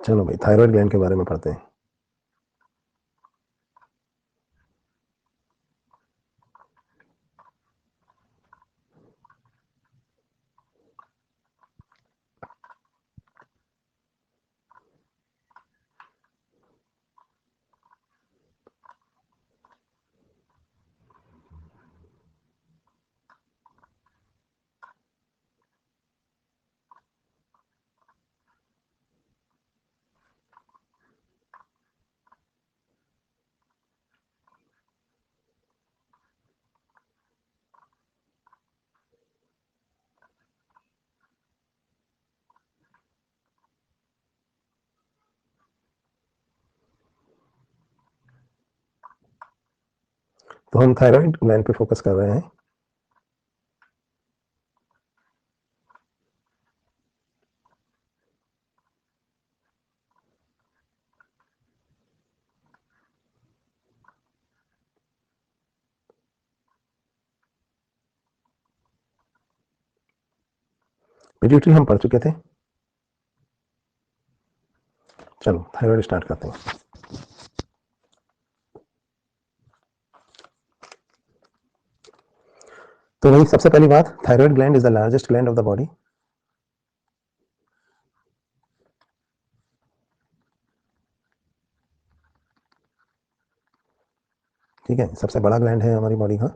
चलो भाई thyroid gland के बारे में पढ़ते हैं। तो हम थायराइड ग्लैंड पे फोकस कर रहे हैं। पिट्यूटरी हम पढ़ चुके थे। चलो थायराइड स्टार्ट करते हैं। तो भाई सबसे पहली बात, thyroid gland is the largest gland of the body. ठीक है, सबसे बड़ा ग्लैंड है हमारी बॉडी का।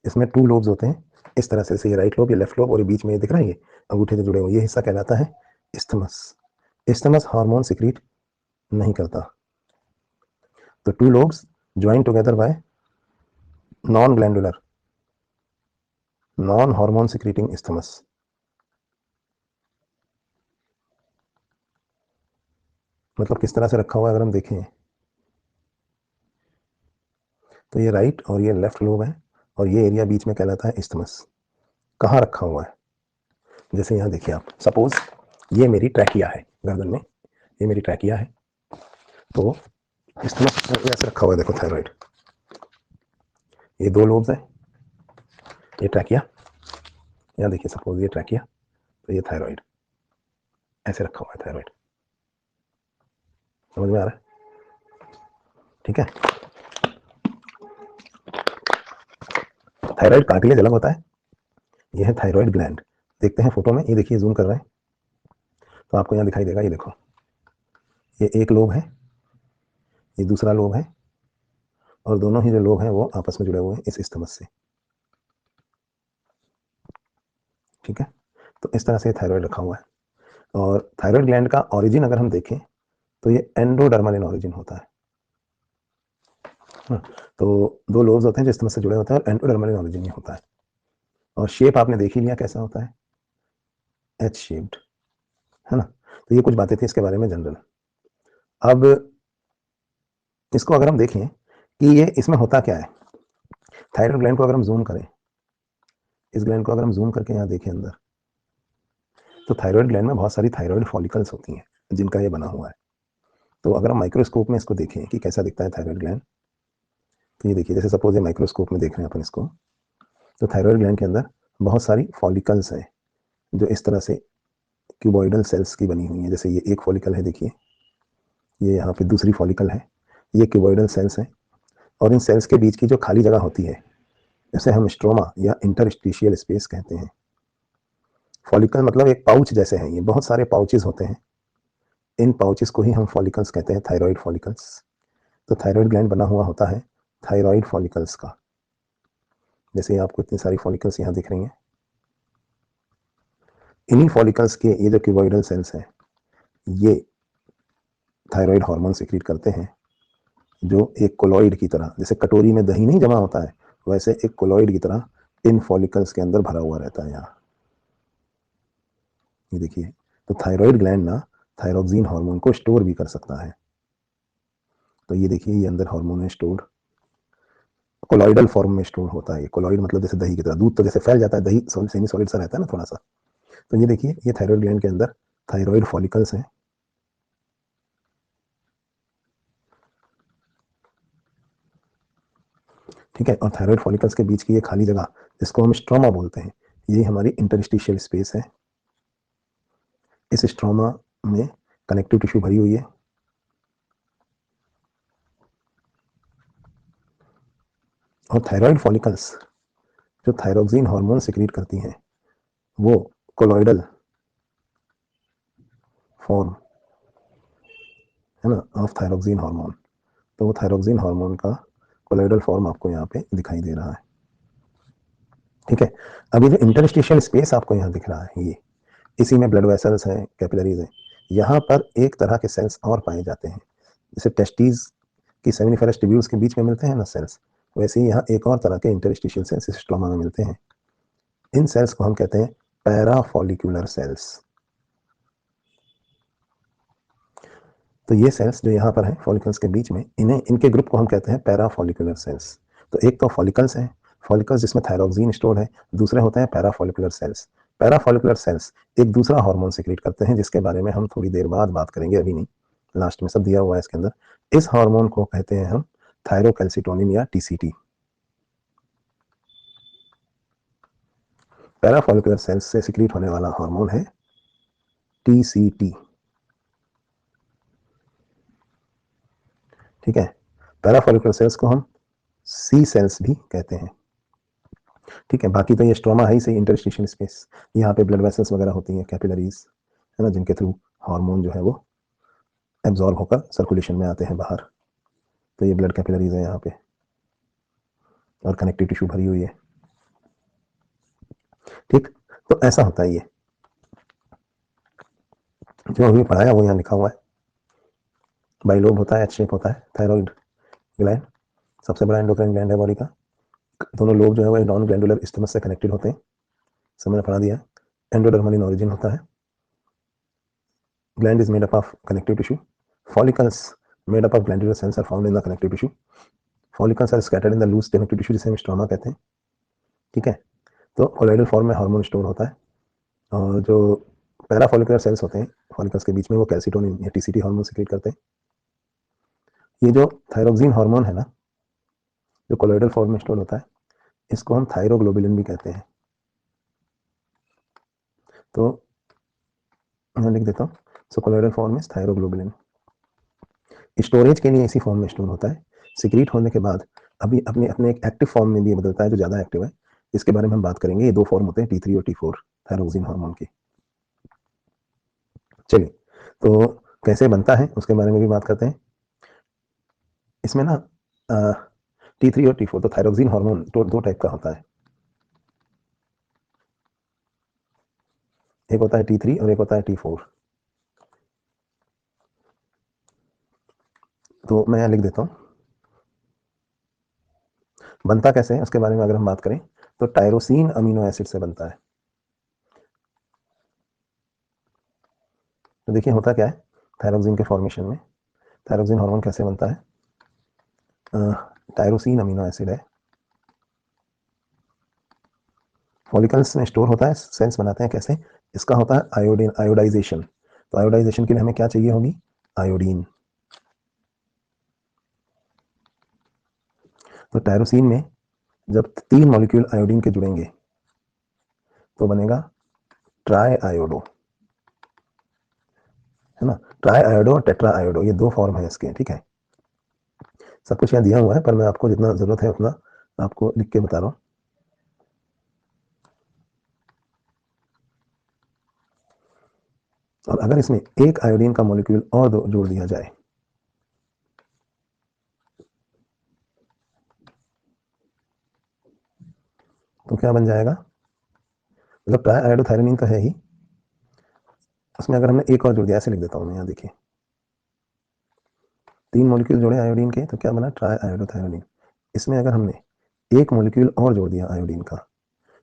इसमें 2 लोब्स होते हैं इस तरह से, ये राइट लोब, ये लेफ्ट लोब, और ये बीच में ये दिख रहा है, ये अंगूठे से जुड़े हुए, ये हिस्सा कहलाता है इस्थमस। इस्थमस हार्मोन सिक्रीट नहीं करता। तो 2 lobes join together by non glandular, non hormone secreting isthmus. मतलब किस तरह से रखा हुआ है अगर हम देखें तो ये राइट और ये लेफ्ट लोब है, और ये एरिया बीच में कहलाता है इस्थमस। कहाँ रखा हुआ है? जैसे यहाँ देखिए आप, सपोज ये मेरी ट्रैकिया है गर्दन में, ये मेरी ट्रैकिया है, तो इस्थमस ऐसे रखा हुआ है, देखो थायराइड, ये 2 लोब्स है, ये ट्रैकिया, यहाँ देखिए सपोज ये ट्रैकिया, तो ये थायराइड, ऐसे रखा हुआ है थायराइड। समझ में आ रहा है? ठीक है। थायराइड कार्टिलेज अलग होता है, ये है थायराइड ग्लैंड। देखते हैं फोटो में, ये देखिए जूम कर रहे हैं तो आपको यहाँ दिखाई देगा, ये देखो, ये एक लोब है, ये दूसरा लोब है, और दोनों ही जो लोब हैं वो आपस में जुड़े हुए हैं इस इस्थमस से। ठीक है, तो इस तरह से थायराइड रखा हुआ है। और थायराइड ग्लैंड का ओरिजिन अगर हम देखें तो ये एंडोडर्मल इन ओरिजिन होता है। हाँ, तो 2 लोब्स होते हैं जो इस्थमस से जुड़े होते हैं, और एंडोडर्मल इन ओरिजिन में होता है। और शेप आपने देख ही लिया कैसा होता है, एच शेप्ड, है ना। तो ये कुछ बातें थी इसके बारे में जनरल। अब इसको अगर हम देखें कि ये इसमें होता क्या है, थायराइड ग्लैंड को अगर हम जूम करें, इस ग्लैंड को अगर हम जूम करके यहाँ देखें अंदर, तो थायराइड ग्लैंड में बहुत सारी थायराइड फॉलिकल्स होती हैं जिनका ये बना हुआ है। तो अगर हम माइक्रोस्कोप में इसको देखें कि कैसा दिखता है थायराइड ग्लैंड, तो ये देखिए, जैसे सपोज ये माइक्रोस्कोप में देख रहे हैं अपन इसको, तो थायराइड ग्लैंड के अंदर बहुत सारी फॉलिकल्स हैं जो इस तरह से क्यूबॉइडल सेल्स की बनी हुई हैं। जैसे ये एक फॉलिकल है, देखिए ये यहाँ पे दूसरी फॉलिकल है, ये क्यूबॉइडल सेल्स हैं, और इन सेल्स के बीच की जो खाली जगह होती है इसे हम स्ट्रोमा या इंटरस्टिशियल स्पेस कहते हैं। फॉलिकल मतलब एक पाउच जैसे हैं, ये बहुत सारे पाउचेस होते हैं, इन पाउचेस को ही हम फॉलिकल्स कहते हैं, थायराइड फॉलिकल्स। तो थायराइड ग्लैंड बना हुआ होता है थायराइड फॉलिकल्स का। जैसे आपको इतनी सारी फॉलिकल्स यहाँ दिख रही हैं, इन्हीं फॉलिकल्स के ये जो क्यूबॉइडल सेल्स हैं ये थायराइड हार्मोन सिक्रीट करते हैं, जो एक कोलॉइड की तरह, जैसे कटोरी में दही नहीं जमा होता है, वैसे एक कोलॉइड की तरह इन फॉलिकल्स के अंदर भरा हुआ रहता है यहाँ। ये देखिए, तो थायराइड ग्लैंड ना थायरोक्सिन हार्मोन को स्टोर भी कर सकता है। तो ये देखिए, ये अंदर हार्मोन है स्टोर्ड, कोलॉइडल फॉर्म में स्टोर होता है। ये कोलॉइड मतलब जैसे दही की तरह, दूध तो जैसे फैल जाता है, दही सेमी सॉलिड सा रहता है ना थोड़ा सा। तो ये देखिए, ये थायराइड ग्लैंड के अंदर थायराइड फॉलिकल्स हैं। ठीक है, और थायराइड फॉलिकल्स के बीच की ये खाली जगह जिसको हम स्ट्रोमा बोलते हैं, ये हमारी इंटरस्टिशियल स्पेस है। इस स्ट्रोमा में कनेक्टिव टिश्यू भरी हुई है और थायराइड फॉलिकल्स जो थायरोक्सिन हार्मोन सिक्रीट करती हैं वो कोलॉइडल फॉर्म है ना ऑफ थायरोक्सिन हार्मोन। तो वो थायरोक्सिन हार्मोन का कोलॉइडल फॉर्म आपको यहाँ पे दिखाई दे रहा है। ठीक है, अभी जो इंटरस्टिशियल स्पेस आपको यहाँ दिख रहा है ये, इसी में ब्लड वेसल्स हैं, कैपिलरीज हैं। यहाँ पर एक तरह के सेल्स और पाए जाते हैं, जैसे टेस्टीज की सेमिनिफेरस ट्यूब्यूल्स के बीच में मिलते हैं ना सेल्स, वैसे ही यहाँ एक और तरह के इंटरस्टिशियल सेल्स स्ट्रोमा में मिलते हैं। इन सेल्स को हम कहते हैं पैराफॉलिक्यूलर सेल्स। तो ये सेल्स जो यहाँ पर हैं फॉलिकल्स के बीच में, इनके ग्रुप को हम कहते हैं पैराफॉलिकुलर सेल्स। तो एक तो फॉलिकल्स हैं, फॉलिकल्स जिसमें थायरोक्सिन स्टोर्ड है, दूसरे होते हैं पैराफॉलिकुलर सेल्स। पैराफॉलिकुलर सेल्स एक दूसरा हार्मोन सिक्रीट करते हैं जिसके बारे में हम थोड़ी देर बाद बात करेंगे, अभी नहीं, लास्ट में सब दिया हुआ है इसके अंदर। इस हार्मोन को कहते हैं हम थायरोकैल्सिटोनिन या टीसीटी। पैराफॉलिकुलर सेल्स से सिक्रीट होने वाला हार्मोन है टीसीटी। ठीक है, पैराफॉलिकुलर सेल्स को हम सी सेल्स भी कहते हैं। ठीक है, बाकी तो ये स्ट्रोमा है ही सही, इंटरस्टिशियल स्पेस, यहाँ पे ब्लड वेसल्स वगैरह होती हैं, कैपिलरीज है ना, जिनके थ्रू हार्मोन जो है वो एब्जॉर्ब होकर सर्कुलेशन में आते हैं बाहर। तो ये ब्लड कैपिलरीज है यहाँ पे और कनेक्टिव टिश्यू भरी हुई है। ठीक, तो ऐसा होता है, ये जो अभी पढ़ाया वो यहाँ लिखा हुआ है। बाइलोब होता है, एच शेप होता है, थायराइड ग्लैंड सबसे बड़ा एंडोक्राइन ग्लैंड है बॉडी का। दोनों लोब जो है वो नॉन ग्लैंडुलर स्टमक से कनेक्टेड होते हैं, समझ पढ़ा दिया। एंडोडर्मल इन ऑरिजिन होता है। Gland is made up of connective tissue. Follicles made up of glandular cells are found in the connective tissue. Follicles are scattered in the loose connective tissue जिसे हम stroma कहते हैं। ठीक है, तो colloidal form में हार्मोन स्टोर होता है और जो पैराफॉलिकुलर सेल्स होते हैं फॉलिकल्स के बीच में, वो कैल्सिटोनिन या टीसीटी हार्मोन सिक्रीट करते हैं। ये जो थायरोक्सिन हार्मोन है ना, जो कोलॉइडल फॉर्म में स्टोर होता है, इसको हम थायरोग्लोबुलिन भी कहते हैं। तो मैं लिख देता हूँ, so colloidal form is thyroglobulin. Storage के लिए इसी फॉर्म में स्टोर होता है, सिक्रीट होने के बाद अभी अपने अपने एक एक्टिव फॉर्म में भी ये बदलता है जो ज़्यादा एक्टिव है, इसके बारे में हम बात करेंगे। ये दो फॉर्म होते हैं, T3 और T4 थायरोक्सिन हार्मोन की। चलिए, तो कैसे बनता है उसके बारे में भी बात करते हैं। इसमें ना T3 और T4, तो थायरोक्सिन हार्मोन दो टाइप का होता है, एक होता है T3 और एक होता है T4। तो मैं यहाँ लिख देता हूँ, बनता कैसे है उसके बारे में अगर हम बात करें तो टायरोसिन अमीनो एसिड से बनता है। तो देखिए होता क्या है थायरोक्सिन के फॉर्मेशन में, थायरोक्सिन हार्मोन कैसे बनता है, टायरोसिन अमीनो एसिड है, फॉलिकल्स में स्टोर होता है, सेल्स बनाते हैं कैसे, इसका होता है आयोडीन आयोडाइजेशन। तो आयोडाइजेशन के लिए हमें क्या चाहिए होगी, आयोडीन। तो टायरोसिन में जब 3 मॉलिक्यूल आयोडीन के जुड़ेंगे तो बनेगा ट्राई आयोडो, है ना। ट्राई आयोडो और टेट्रा आयोडो, ये दो फॉर्म है इसके। ठीक है, सब कुछ यहाँ दिया हुआ है पर मैं आपको जितना जरूरत है उतना आपको लिख के बता रहा हूँ। और अगर इसमें एक आयोडीन का मॉलिक्यूल और जोड़ दिया जाए तो क्या बन जाएगा, मतलब ट्राई आयोडोथायरोनिन तो है ही, उसमें अगर हमने एक और जोड़ दिया, ऐसे लिख देता हूँ मैं यहाँ, देखिए 3 मॉलिक्यूल जोड़े आयोडीन के तो क्या बना, ट्राई आयोडोथायरोनिन। इसमें अगर हमने एक मॉलिक्यूल और जोड़ दिया आयोडीन का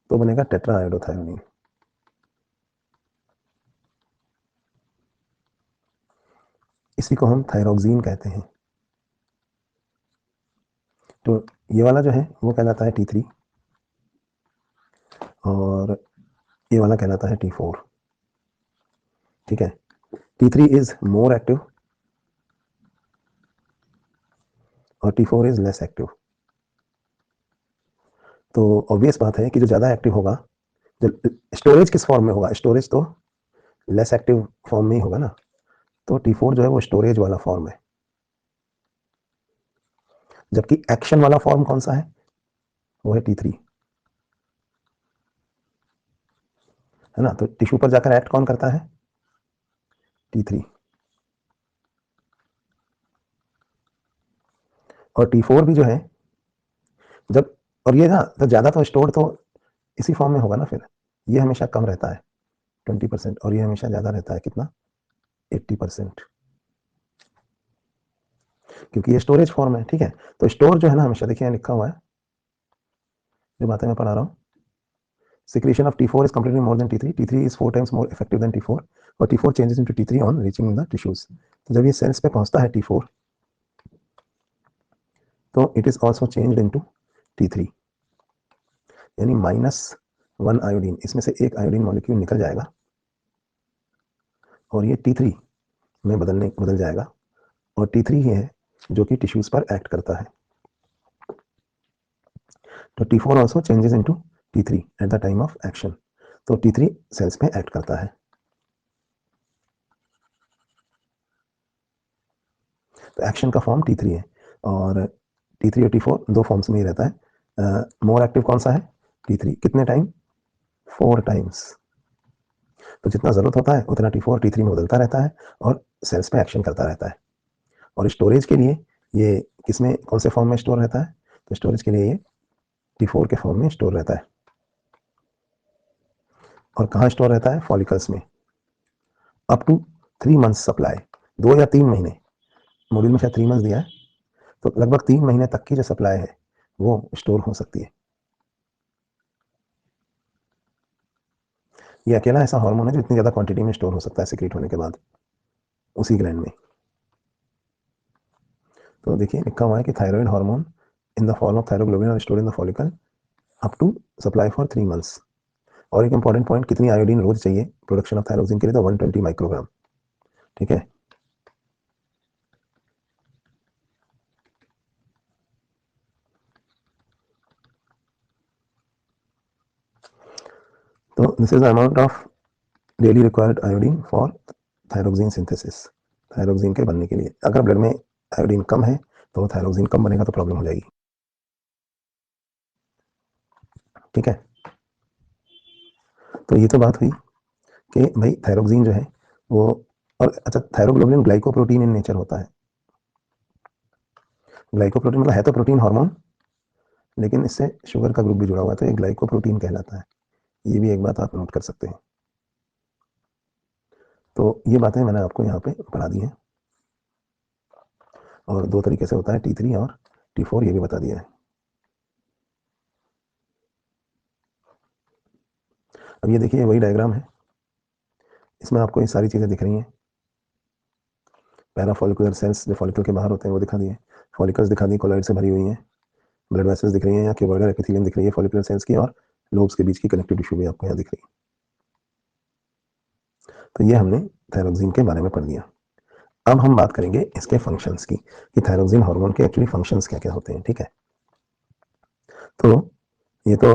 तो बनेगा टेट्रा आयोडोथायरोनिन। इसी को हम थायरोक्सिन कहते हैं। तो ये वाला जो है वो कहलाता है T3 और ये वाला कहलाता है T4। ठीक है, T3 इज मोर एक्टिव और T4 इज लेस एक्टिव। तो ऑब्वियस बात है कि जो ज़्यादा एक्टिव होगा, जो स्टोरेज किस फॉर्म में होगा, स्टोरेज तो लेस एक्टिव फॉर्म में ही होगा ना, तो T4 जो है वो स्टोरेज वाला फॉर्म है, जबकि एक्शन वाला फॉर्म कौन सा है, वो है T3, है ना। तो टिश्यू पर जाकर एक्ट कौन करता है, T3, और T4 भी जो है जब, और ये ना तो ज़्यादा तो स्टोर तो इसी फॉर्म में होगा ना, फिर ये हमेशा कम रहता है 20%, और ये हमेशा ज़्यादा रहता है कितना, 80%, क्योंकि ये स्टोरेज फॉर्म है, ठीक है। तो स्टोर जो है ना हमेशा, देखिए लिखा हुआ है, जो बातें मैं पढ़ा रहा हूँ, secretion of T4 is completely more than T3, T3 is 4 times more effective than T4, और T4 changes into T3 on reaching the tissues। तो जब ये सेल्स पे पहुंचता है T4, तो it is also changed into T3, यानी -1 iodine, इसमें से एक आयोडीन मॉलिक्यूल निकल जाएगा और ये T3 में बदल जाएगा, और T3 ही है जो कि टिश्यूज पर एक्ट करता है। तो T4 also changes into T3 at the time of action, तो T3 सेल्स पे एक्ट करता है। तो एक्शन का फॉर्म T3 है, और T3 और T4 दो फॉर्म्स में ही रहता है। मोर एक्टिव कौन सा है, T3, कितने टाइम, 4 टाइम्स। तो जितना जरूरत होता है उतना T4 T3 में बदलता रहता है और सेल्स पे एक्शन करता रहता है। और स्टोरेज के लिए ये किसमें, कौन से फॉर्म में स्टोर रहता है, तो स्टोरेज के लिए ये T4 के फॉर्म में स्टोर रहता है। और कहाँ स्टोर रहता है, फॉलिकल्स में, अप टू 3 मंथ्स सप्लाई, 2 या 3 महीने, मॉड्यूल में शायद 3 मंथ्स दिया है, तो लगभग 3 महीने तक की जो सप्लाई है वो स्टोर हो सकती है। ये अकेला ऐसा हार्मोन है जो इतनी ज्यादा क्वांटिटी में स्टोर हो सकता है सिक्रेट होने के बाद उसी ग्लैंड में। तो देखिए लिखा हुआ है कि thyroid hormone in the form of thyroglobin और store in the follicle up to supply for 3 months. और एक इंपॉर्टेंट पॉइंट, कितनी आयोडीन रोज चाहिए प्रोडक्शन ऑफ थायरोक्सिन के लिए, तो 120 माइक्रोग्राम, ठीक है। तो this is the amount of daily required iodine for thyroxine synthesis, thyroxine के बनने के लिए। अगर ब्लड में आयोडीन कम है तो थायरोक्सिन कम बनेगा तो प्रॉब्लम हो जाएगी, ठीक है। तो ये तो बात हुई कि भाई थायरोक्सिन जो है वो, और अच्छा थायरोग्लोबिन ग्लाइकोप्रोटीन इन नेचर होता है। ग्लाइकोप्रोटीन मतलब है तो प्रोटीन हार्मोन, लेकिन इससे शुगर का ग्रुप भी जुड़ा हुआ है, तो ये ग्लाइकोप्रोटीन कहलाता है। ये भी एक बात आप नोट कर सकते हैं। तो ये बातें मैंने आपको यहाँ पे पढ़ा दी हैं, और दो तरीके से होता है T3 और T4, ये भी बता दिया है। अब ये देखिए वही डायग्राम है, इसमें आपको ये सारी चीज़ें दिख रही हैं। पैराफॉलिकुलर सेल्स जो फॉलिकल के बाहर होते हैं वो दिखा दिए, फॉलिकल्स दिखा दी कोलॉइड से भरी हुई हैं, ब्लड वेसल्स दिख रही हैं, या क्यूबॉइडल एपिथेलियम दिख रही है फॉलिकुलर सेल्स की, और लोब्स के बीच की कनेक्टिव टिश्यू भी आपको यहाँ दिख रही है। तो ये हमने थायरोक्सिन के बारे में पढ़ दिया। अब हम बात करेंगे इसके फंक्शंस की, कि थायरोक्सिन हार्मोन के एक्चुअली फंक्शंस क्या क्या होते हैं, ठीक है। तो ये तो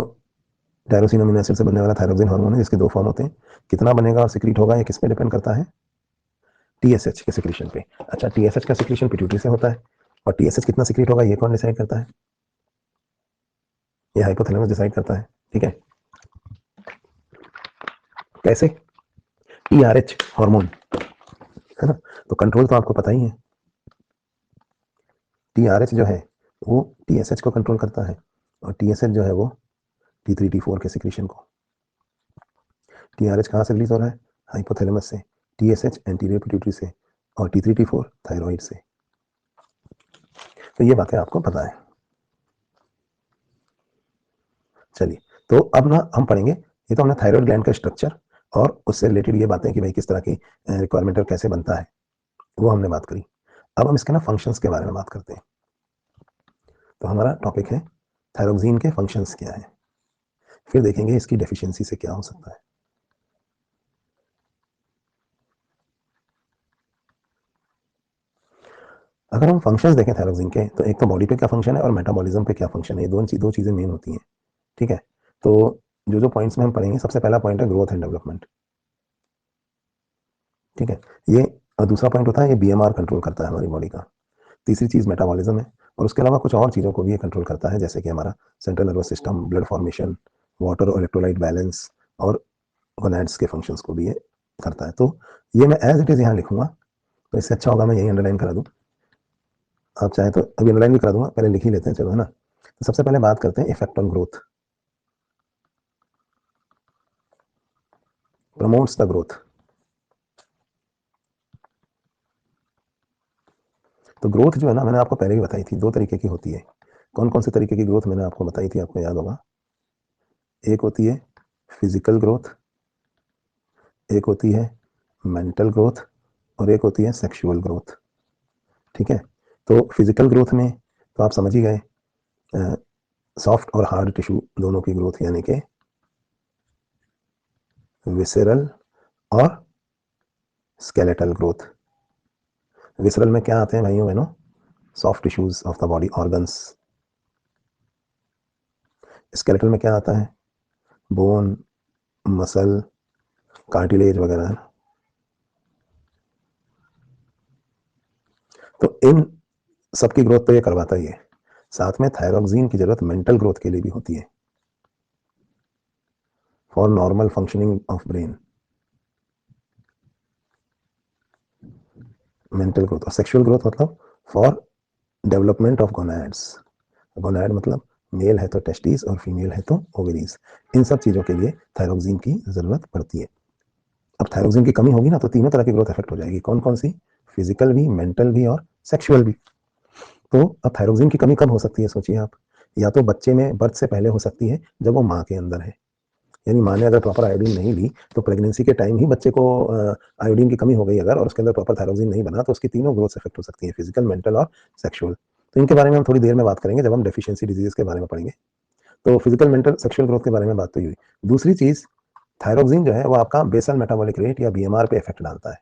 टायरोसिन अमीनो एसिड से बनने वाला थायरोक्सिन हार्मोन है, जिसके दो फॉर्म होते हैं। कितना बनेगा और सिक्रीट होगा ये किस पे डिपेंड करता है, टीएसएच के सिक्रीशन पे। अच्छा, टीएसएच का सिक्रीशन पिट्यूटरी से होता है, और टीएसएच कितना सिक्रीट होगा ये कौन डिसाइड करता है, ये हाइपोथैलेमस डिसाइड करता है, ठीक है। कैसे, टीआरएच हार्मोन, है ना। तो कंट्रोल तो आपको पता ही है, टीआरएच जो है वो टीएसएच को कंट्रोल करता है, और टीएसएच जो है वो T3 T4 के सिक्रीशन को। टीआरएच कहाँ से रिलीज हो रहा है, हाइपोथैलेमस से, टीएसएच एंटीरियर पिट्यूटरी से, और T3 T4 थायराइड से। तो ये बातें आपको पता है। चलिए, तो अब ना हम पढ़ेंगे, ये तो हमने थायराइड ग्लैंड का स्ट्रक्चर और उससे रिलेटेड ये बातें कि भाई किस तरह की रिक्वायरमेंट और कैसे बनता है वो हमने बात करी। अब हम इसके ना फंक्शंस के बारे में बात करते हैं। तो हमारा टॉपिक है थायरोक्सिन के फंक्शंस क्या है, फिर देखेंगे इसकी डेफिशिएंसी से क्या हो सकता है। अगर हम फंक्शंस देखें थायरोक्सिन के, तो एक तो बॉडी पे क्या फंक्शन है और मेटाबॉलिज्म पे क्या फंक्शन है, ये दो चीजें मेन होती हैं, ठीक है। तो जो जो पॉइंट्स में हम पढ़ेंगे, सबसे पहला पॉइंट है ग्रोथ एंड डेवलपमेंट। ठीक है, ये दूसरा पॉइंट होता है, ये बीएमआर कंट्रोल करता है हमारी बॉडी का। तीसरी चीज़ मेटाबॉलिज्म है, और उसके अलावा कुछ और चीज़ों को भी ये कंट्रोल करता है, जैसे कि हमारा central nervous system, blood formation, water और इलेक्ट्रोलाइट बैलेंस, और गोनैड्स के फंक्शंस को भी ये करता है। तो ये मैं एज इट इज़ यहाँ लिखूंगा, तो इससे अच्छा होगा मैं यही अंडरलाइन करा दूँ। आप चाहें तो अभी अंडरलाइन भी करा दूंगा, पहले लिख ही लेते हैं, चलो, है ना। तो सबसे पहले बात करते हैं effect on growth. Promotes the growth. तो ग्रोथ जो है ना, मैंने आपको पहले ही बताई थी, दो तरीके की होती है। कौन कौन से तरीके की ग्रोथ मैंने आपको बताई थी, आपको याद होगा। एक होती है फिजिकल ग्रोथ, एक होती है मेंटल ग्रोथ, और एक होती है सेक्सुअल ग्रोथ। ठीक है, तो फिजिकल ग्रोथ में तो आप समझ ही गए, सॉफ्ट और हार्ड टिश्यू दोनों की ग्रोथ, यानी कि विसेरल और स्केलेटल ग्रोथ। विसेरल में क्या आते हैं भाइयों बहनों, soft tissues of the body, organs. Skeletal में क्या आता है, बोन, मसल, कार्टिलेज वगैरह। तो इन सबकी ग्रोथ तो ये करवाता ही है। साथ में थायरोक्सिन की जरूरत मेंटल ग्रोथ के लिए भी होती है, for normal functioning of brain. Mental growth और सेक्सुअल ग्रोथ मतलब for development of gonads. Gonad मतलब मेल है तो टेस्टिस और फीमेल है तो ओवरीज। इन सब चीज़ों के लिए थायरोक्सिन की ज़रूरत पड़ती है। अब थायरोक्सिन की कमी होगी ना, तो तीनों तरह की ग्रोथ इफेक्ट हो जाएगी। कौन कौन सी, फिजिकल भी, मेंटल भी और सेक्सुअल भी। तो अब थायरोक्सिन की कमी कब हो सकती है, सोचिए आप। या तो बच्चे में बर्थ से पहले हो सकती है, जब वो माँ के अंदर है, यानी माँ ने अगर प्रॉपर आयोडीन नहीं ली, तो प्रेगनेंसी के टाइम ही बच्चे को आयोडीन की कमी हो गई अगर, और उसके अंदर प्रॉपर थायरोक्सिन नहीं बना, तो उसकी तीनों ग्रोथ इफेक्ट हो सकती है, फिजिकल, मेंटल और सेक्सुअल। तो इनके बारे में हम थोड़ी देर में बात करेंगे, जब हम डेफिशिएंसी डिजीज के बारे में पढ़ेंगे। तो फिजिकल, मेंटल, सेक्सुअल ग्रोथ के बारे में बात तो हुई। दूसरी चीज, थायरोक्सिन जो है वो आपका बेसल मेटाबॉलिक रेट या बीएमआर पे इफेक्ट डालता है।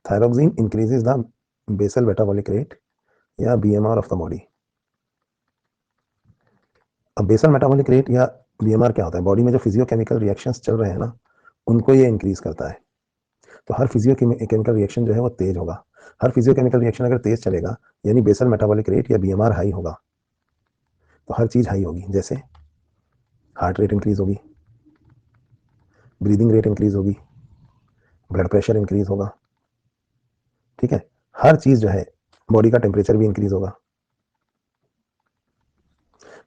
Thyroxine increases the basal metabolic rate या बीएमआर ऑफ द बॉडी। अब बेसल मेटाबॉलिक रेट या बीएमआर क्या होता है, बॉडी में जो फिजियोकेमिकल रिएक्शंस चल रहे हैं ना, उनको ये इंक्रीज करता है। तो हर फिजियोकेमिकल रिएक्शन जो है वो तेज होगा। हर फिजियोकेमिकल रिएक्शन अगर तेज चलेगा, यानी बेसल मेटाबॉलिक रेट या बीएमआर हाई होगा, तो हर चीज हाई होगी। जैसे हार्ट रेट इंक्रीज होगी, ब्रीदिंग रेट इंक्रीज होगी, ब्लड प्रेशर इंक्रीज होगा। ठीक है, हर चीज जो है, बॉडी का टेम्परेचर भी इंक्रीज होगा,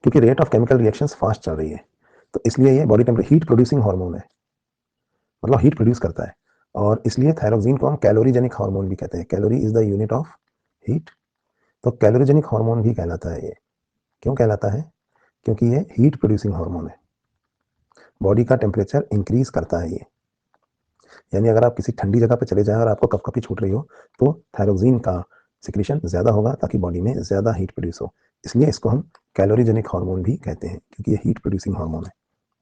क्योंकि rate of chemical reactions fast चल रही है। तो इसलिए ये body temperature heat producing hormone है, मतलब हीट प्रोड्यूस करता है। और इसलिए थायरोक्सिन को हम कैलोरीजेनिक हार्मोन भी कहते हैं। Calorie is the unit of heat, तो कैलोरीजेनिक हार्मोन भी कहलाता है ये। क्यों कहलाता है, क्योंकि ये हीट प्रोड्यूसिंग हार्मोन है, बॉडी का टेम्परेचर इंक्रीज करता है ये। यानी अगर आप किसी ठंडी जगह पे चले जाएं और आपको कपकपी छूट रही हो, तो थायरोक्सिन का सिक्रीशन ज्यादा होगा, ताकि बॉडी में ज्यादा हीट प्रोड्यूस हो। इसलिए इसको हम कैलोरीजेनिक हार्मोन भी कहते हैं, क्योंकि ये हीट प्रोड्यूसिंग हार्मोन है।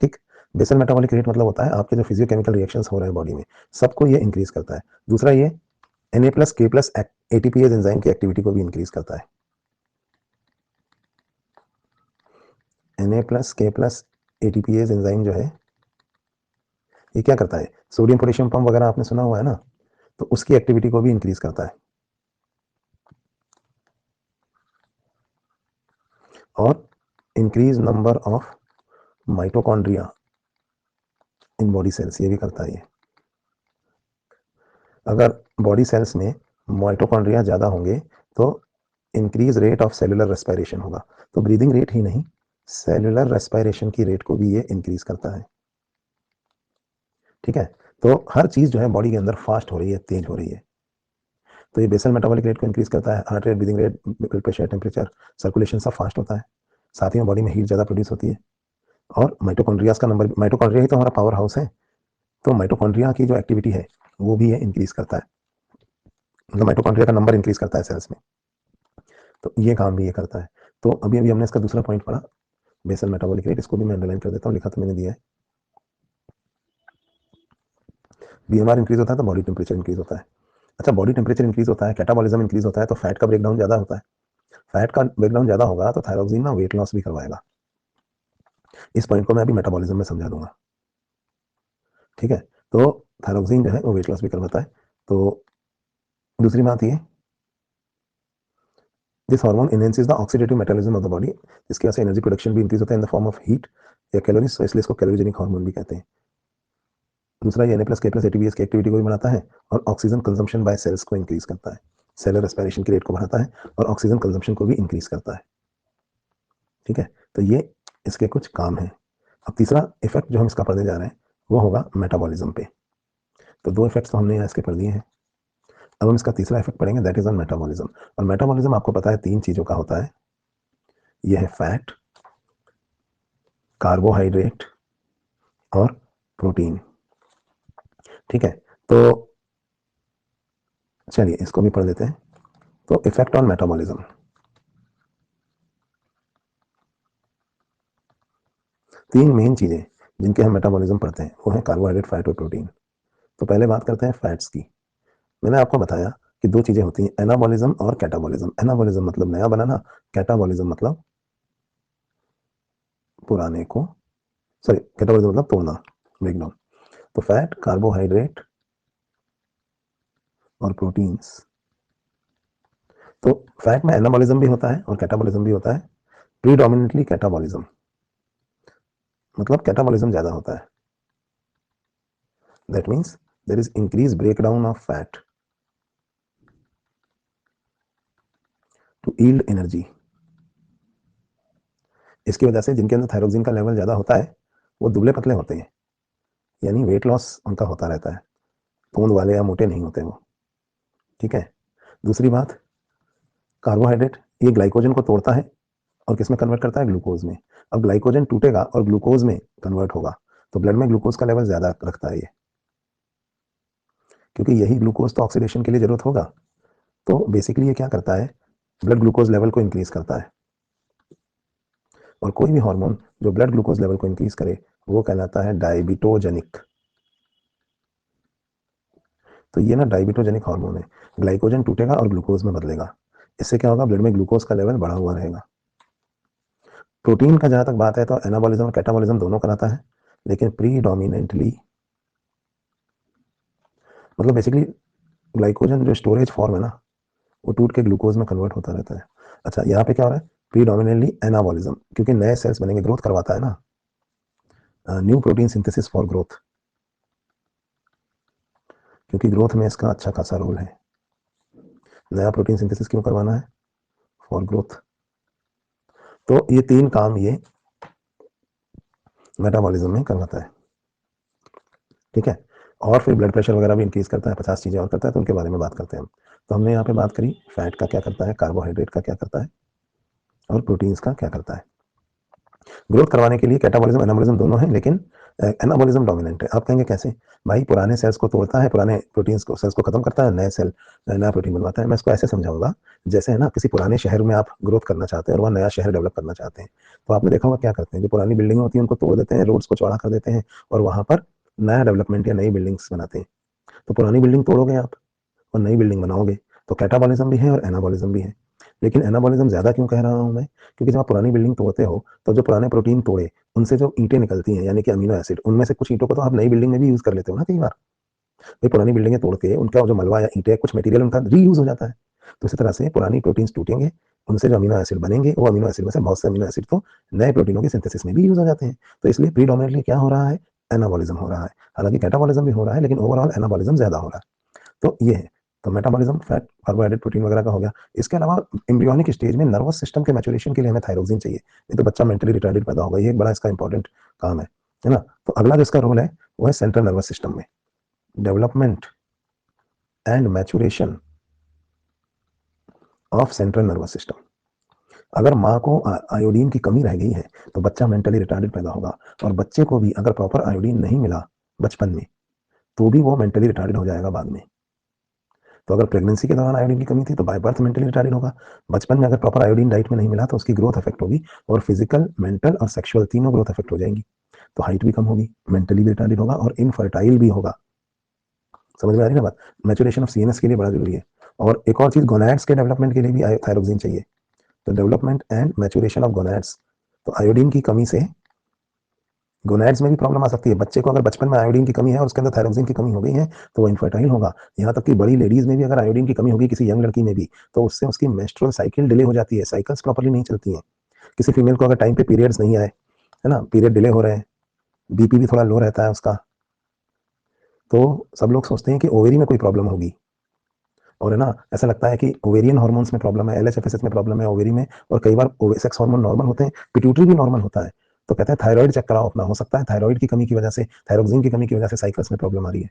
ठीक, बेसल मेटाबॉलिक रेट मतलब होता है आपके जो फिजियोकेमिकल रिएक्शंस हो रहे हैं बॉडी में, सबको ये इंक्रीज करता है। दूसरा, ये Na प्लस के प्लस एटीपीएज एंजाइम की एक्टिविटी को भी इंक्रीज करता है। Na प्लस के प्लस एटीपीएज एंजाइम जो है, ये क्या करता है, सोडियम पोटेशियम पंप वगैरह आपने सुना हुआ है ना, तो उसकी एक्टिविटी को भी इंक्रीज करता है। और increase number of mitochondria in body cells, ये भी करता है ये। अगर बॉडी सेल्स में माइटोकॉन्ड्रिया ज़्यादा होंगे, तो increase rate of cellular respiration होगा। तो ब्रीदिंग रेट ही नहीं, सेलुलर रेस्पिरेशन की रेट को भी ये इंक्रीज करता है। ठीक है, तो हर चीज़ जो है बॉडी के अंदर फास्ट हो रही है, तेज हो रही है। तो ये बेसल मेटाबॉलिक रेट को इंक्रीज करता है, heart rate, breathing rate, blood pressure, temperature, circulation सब फास्ट होता है। साथ ही में बॉडी में हीट ज़्यादा प्रोड्यूस होती है। और माइटोकॉन्ड्रियाज का नंबर, माइटोकॉन्ड्रिया ही तो हमारा पावर हाउस है, तो माइटोकॉन्ड्रिया की जो एक्टिविटी है वो भी ये इंक्रीज करता है, मतलब माइटोकॉन्ड्रिया का नंबर इंक्रीज करता है सेल्स में। तो ये काम भी ये करता है। तो अभी अभी हमने इसका दूसरा पॉइंट पढ़ा, बेसल मेटाबॉलिक रेट, इसको भी मैं अंडरलाइन कर देता हूँ, लिखा तो मैंने दिया है। बीएमआर इंक्रीज होता है तो बॉडी टेम्परेचर इंक्रीज होता है। अच्छा, बॉडी टेम्परेचर इंक्रीज होता है, कैटाबॉलिज्म इंक्रीज होता है, तो फैट का ब्रेकडाउन ज़्यादा होता है। फैट का ब्रेकडाउन ज़्यादा होगा तो थायरोक्सिन ना वेट लॉस भी करवाएगा। इस पॉइंट को मैं अभी मेटाबॉलिज्म में समझा दूंगा। ठीक है, तो थायरोक्सिन जो है वो वेट लॉस भी करवाता है। तो दूसरी बात ये, this hormone enhances the oxidative metabolism of the body, जिसकी वजह से एनर्जी प्रोडक्शन भी इंक्रीज होता है इन द फॉर्म ऑफ हीट या कैलोरीज, इसलिए इसको कैलोरीजेनिक हार्मोन भी कहते हैं। दूसरा ये Na+K+ ATPase की एक्टिविटी को भी बढ़ाता है और ऑक्सीजन कंजम्पशन बाय सेल्स को इंक्रीज करता है, सेलर रेस्पिरेशन की रेट को बढ़ाता है और ऑक्सीजन कंजम्पशन को भी इंक्रीज करता है। ठीक है, तो ये इसके कुछ काम हैं। अब तीसरा इफेक्ट जो हम इसका पढ़ने जा रहे हैं वो होगा मेटाबॉलिज्म पे। तो दो इफेक्ट्स तो हमने यहाँ इसके पढ़ दिए हैं, अब हम इसका तीसरा इफेक्ट पढ़ेंगे, दैट इज ऑन मेटाबॉलिज्म। और मेटाबॉलिज्म आपको पता है 3 चीजों का होता है, यह है फैट, कार्बोहाइड्रेट और प्रोटीन। ठीक है, तो चलिए इसको भी पढ़ लेते हैं। तो इफेक्ट ऑन मेटाबॉलिज्म, 3 मेन चीजें जिनके हम मेटाबॉलिज्म पढ़ते हैं वो है कार्बोहाइड्रेट, फैट और प्रोटीन। तो पहले बात करते हैं फैट्स की। मैंने आपको बताया कि 2 चीजें होती हैं, एनाबॉलिज्म और कैटाबॉलिज्म। एनाबॉलिज्म मतलब नया बनाना, कैटाबॉलिज्म मतलब पुराने को, सॉरी कैटाबॉलिज्म मतलब तोड़ना, ब्रेकडाउन। तो फैट, कार्बोहाइड्रेट और प्रोटीन्स। तो फैट में एनाबॉलिज्म भी होता है और कैटाबॉलिज्म भी होता है, प्रीडोमिनेंटली कैटाबॉलिज्म, मतलब कैटाबॉलिज्म ज्यादा होता है। That means there is increase breakdown of fat to yield energy. इसकी वजह से जिनके अंदर थायरोक्सिन का लेवल ज्यादा होता है वो दुबले पतले होते हैं, यानी वेट लॉस उनका होता रहता है, तोंद वाले या मोटे नहीं होते वो। ठीक है, दूसरी बात, कार्बोहाइड्रेट ये ग्लाइकोजन को तोड़ता है और किस में कन्वर्ट करता है, ग्लूकोज में। अब ग्लाइकोजन टूटेगा और ग्लूकोज में कन्वर्ट होगा, तो ब्लड में ग्लूकोज का लेवल ज्यादा रखता है ये, क्योंकि यही ग्लूकोज तो ऑक्सीडेशन के लिए जरूरत होगा। तो बेसिकली ये क्या करता है, ब्लड ग्लूकोज लेवल को इंक्रीज करता है। और कोई भी हार्मोन जो ब्लड ग्लूकोज लेवल को इंक्रीज करे वो कहलाता है डायबिटोजेनिक। तो ये ना डायबिटोजेनिक हार्मोन है, ग्लाइकोजन टूटेगा और ग्लूकोज में बदलेगा, इससे क्या होगा, ब्लड में ग्लूकोज का लेवल बढ़ा हुआ रहेगा। प्रोटीन का जहां तक बात है तो एनाबॉलिज्म और कैटाबॉलिज्म दोनों कराता है, लेकिन प्रीडोमिनेंटली, मतलब बेसिकली ग्लाइकोजन जो स्टोरेज फॉर्म है ना वो टूट के ग्लूकोज में कन्वर्ट होता रहता है। अच्छा, यहाँ पे क्या हो रहा है, प्रीडोमिनेंटली एनाबॉलिज्म, क्योंकि नए सेल्स बनेंगे, ग्रोथ करवाता है ना, new protein synthesis for growth, क्योंकि ग्रोथ में इसका अच्छा खासा रोल है। नया प्रोटीन सिंथेसिस क्यों करवाना है, फॉर ग्रोथ। तो ये 3 काम ये मेटाबॉलिज्म में करवाता है। ठीक है, और फिर ब्लड प्रेशर वगैरह भी इंक्रीज करता है, 50 चीजें और करता है, तो उनके बारे में बात करते हैं हम। तो हमने यहाँ पे बात करी फैट का क्या करता है, कार्बोहाइड्रेट का क्या करता है और प्रोटीन्स का क्या करता है। ग्रोथ करवाने के लिए कैटाबॉलिज्म एनाबॉलिज्म दोनों है, लेकिन एनाबॉलिज्म डोमिनेंट है। आप कहेंगे कैसे, भाई पुराने सेल्स को तोड़ता है, पुराने प्रोटीन्स को, सेल्स को खत्म करता है, नए सेल नया प्रोटीन बनवाता है। मैं इसको ऐसे समझाऊंगा, जैसे है ना किसी पुराने शहर में आप ग्रोथ करना चाहते हैं और वहाँ नया शहर डेवलप करना चाहते हैं, तो आपने देखा होगा क्या करते हैं, जो पुरानी बिल्डिंग होती है उनको तोड़ देते हैं, रोड्स को चौड़ा कर देते हैं और वहां पर नया डेवलपमेंट या नई बिल्डिंग्स बनाते हैं। तो पुरानी बिल्डिंग तोड़ोगे आप और नई बिल्डिंग बनाओगे, तो कैटाबॉलिज्म भी है और एनाबॉलिज्म भी है। लेकिन एनाबॉलिज्म ज्यादा क्यों कह रहा हूं मैं, क्योंकि जब आप पुरानी बिल्डिंग तोड़ते हो तो जो पुराने प्रोटीन तोड़े उनसे जो ईंटें निकलती हैं, यानी कि अमीनो एसिड, उनमें से कुछ ईंटों को तो आप नई बिल्डिंग में भी यूज कर लेते हो ना कई बार। भाई पुरानी बिल्डिंगें तोड़ के उनका जो मलबा या ईंटें, कुछ मटेरियल उनका रीयूज हो जाता है। तो इसी तरह से पुरानी प्रोटीन्स टूटेंगे, उनसे जो अमीनो एसिड बनेंगे, वो अमीनो एसिड में से बहुत से अमीनो एसिड तो नए प्रोटीनों के सिंथेसिस में भी यूज हो जाते हैं। तो इसलिए प्रीडोमिनेंटली क्या हो रहा है, एनाबॉलिज्म हो रहा है। हालांकि कैटाबॉलिज्म भी हो रहा है, लेकिन ओवरऑल एनाबॉलिज्म ज्यादा हो रहा है। तो ये है, तो मेटाबॉलिज्म फैट, कार्बोहाइड्रेट, प्रोटीन वगैरह का हो गया। इसके अलावा एम्ब्रियोनिक स्टेज में नर्वस सिस्टम के मैच्योरेशन के लिए हमें थायरोक्सिन चाहिए, नहीं तो बच्चा मेंटली रिटार्डेड पैदा होगा। ये एक बड़ा इसका इंपॉर्टेंट काम है ना। तो अगला जो इसका रोल है वो है सेंट्रल नर्वस सिस्टम में, development and maturation of central nervous system. अगर माँ को आयोडीन की कमी रह गई है तो बच्चा मेंटली रिटार्डेड पैदा होगा, और बच्चे को भी अगर प्रॉपर आयोडीन नहीं मिला बचपन में तो भी वो मेंटली रिटार्डेड हो जाएगा बाद में। तो अगर प्रेगनेंसी के दौरान आयोडीन की कमी थी तो बाय बर्थ मेंटली रिटार्डेड होगा। बचपन में अगर प्रॉपर आयोडीन डाइट में नहीं मिला तो उसकी ग्रोथ अफेक्ट होगी, और फिजिकल, मेंटल और सेक्सुअल तीनों ग्रोथ अफेक्ट हो जाएंगी। तो हाइट भी कम होगी, मेंटली भी रिटार्डेड होगा और इनफर्टाइल भी होगा। समझ में आ रही है ना बात। मैच्योरेशन ऑफ सीएनएस के लिए बड़ा जरूरी है। और एक और चीज, गोनैड्स के डेवलपमेंट के लिए भी थायरोक्सिन चाहिए। तो development and maturation of gonads, तो आयोडीन की कमी से गोनैड्स में भी प्रॉब्लम आ सकती है। बच्चे को अगर बचपन में आयोडीन की कमी है और उसके अंदर थायरोक्सिन की कमी हो गई है तो वो इनफर्टाइल होगा। यहाँ तक कि बड़ी लेडीज में भी अगर आयोडीन की कमी होगी किसी यंग लड़की में भी, तो उससे उसकी मेंस्ट्रुअल साइकिल डिले हो जाती है, साइकिल्स प्रॉपर्ली नहीं चलती हैं। किसी फीमेल को अगर टाइम पे पीरियड्स नहीं आए, है ना, पीरियड डिले हो रहे हैं, बीपी भी थोड़ा लो रहता है उसका, तो सब लोग सोचते हैं कि ओवेरी में कोई प्रॉब्लम होगी। और है ना, ऐसा लगता है कि ओवेरियन हार्मोन्स में प्रॉब्लम है, एलएचएफएसएच में प्रॉब्लम है ओवेरी में, और कई बार सेक्स हार्मोन नॉर्मल होते हैं, पिट्यूटरी भी नॉर्मल होता है। तो कहते हैं थायराइड चेक कराओ अपना, हो सकता है थायराइड की कमी की वजह से, थायरोक्सिन की कमी की वजह से साइकिल्स में प्रॉब्लम आ रही है।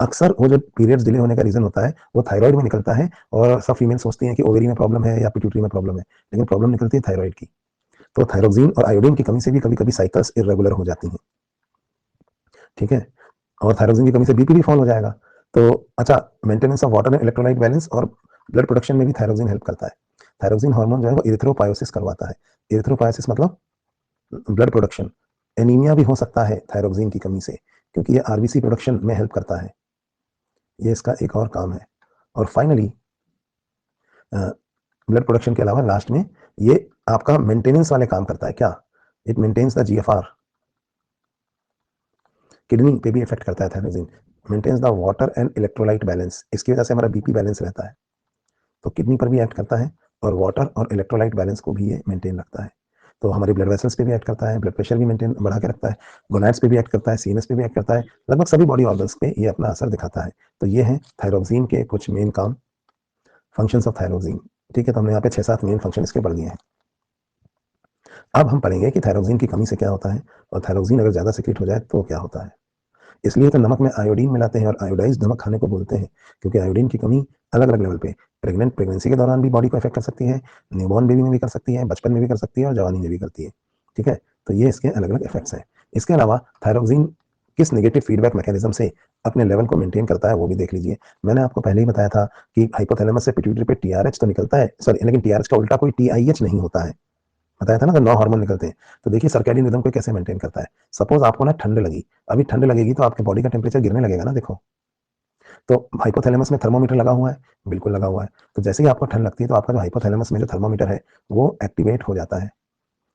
अक्सर वो जो पीरियड्स डिले होने का रीजन होता है वो थायराइड में निकलता है, और सब फीमेल सोचती हैं कि ओवेरी में प्रॉब्लम है या पिट्यूटरी में प्रॉब्लम है, लेकिन प्रॉब्लम निकलती है थायराइड की। तो थायरोक्सिन और आयोडीन की कमी से भी कभी कभी साइकिल्स इरेगुलर हो जाती हैं। ठीक है, और थायरोक्सिन की कमी से बीपी भी फॉल हो जाएगा। तो अच्छा, maintenance of water and electrolyte balance और ब्लड प्रोडक्शन में भी थायरोक्सिन हेल्प करता है। थायरोक्सिन हार्मोन जो है वो इरिथ्रोपायोसिस करवाता है। इरिथ्रोपायोसिस मतलब ब्लड प्रोडक्शन। एनीमिया भी हो सकता है थायरोक्सिन की कमी से, क्योंकि ये आरबीसी प्रोडक्शन में हेल्प करता है, ये इसका एक और काम है। और फाइनली ब्लड प्रोडक्शन के अलावा लास्ट में ये आपका मेंटेनेंस वाले काम करता है। क्या? It maintains the GFR. Kidney पे भी इफेक्ट करता है thyroxine. Maintains the water and electrolyte balance, इसकी वजह से हमारा बीपी बैलेंस रहता है। तो किडनी पर भी एक्ट करता है, और वाटर और इलेक्ट्रोलाइट बैलेंस को भी ये मेंटेन रखता है। तो हमारी ब्लड वेसल्स पे भी एक्ट करता है, ब्लड प्रेशर भी मेंटेन बढ़ा के रखता है, गोनाड्स पे भी एक्ट करता है, सीएनएस पे भी एक्ट करता है, लगभग सभी बॉडी ऑर्गन्स पे ये अपना असर दिखाता है। तो ये है थायरोक्सिन के कुछ मेन काम, फंक्शंस ऑफ थायरोक्सिन। ठीक है, तो हमने यहाँ पे 6-7 मेन फंक्शन इसके पढ़ दिए हैं। अब हम पढ़ेंगे कि थायरोक्सिन की कमी से क्या होता है, और थायरोक्सिन अगर ज़्यादा सिक्रीट हो जाए तो क्या होता है। इसलिए तो नमक में आयोडीन मिलाते हैं और आयोडाइज्ड नमक खाने को बोलते हैं, क्योंकि आयोडीन की कमी अलग अलग लेवल पे प्रेगनेंसी के दौरान भी बॉडी को इफेक्ट कर सकती है, न्यूबॉर्न बेबी में भी कर सकती है, बचपन में भी कर सकती है, और जवानी में भी करती है। ठीक है, तो ये इसके अलग अलग इफेक्ट्स हैं। इसके अलावा थायरोक्सिन किस नेगेटिव फीडबैक मैकेनिज्म से अपने लेवल को मेंटेन करता है वो भी देख लीजिए। मैंने आपको पहले ही बताया था कि हाइपोथैलेमस से पिट्यूटरी पे टीआरएच तो निकलता है, सॉरी, लेकिन टीआरएच का उल्टा कोई टीआईएच नहीं होता है। बताया था ना, 9 हार्मोन निकलते हैं। तो देखिए सर्कैडियन रिदम को कैसे मेंटेन करता है। सपोज आपको ना ठंड लगी, अभी ठंड लगेगी तो आपके बॉडी का टेम्परेचर गिरने लगेगा ना, देखो। तो हाइपोथैलेमस में थर्मोमीटर लगा हुआ है, बिल्कुल लगा हुआ है। तो जैसे ही आपको ठंड लगती है तो आपका जो हाइपोथैलेमस में जो थर्मोमीटर है वो एक्टिवेट हो जाता है,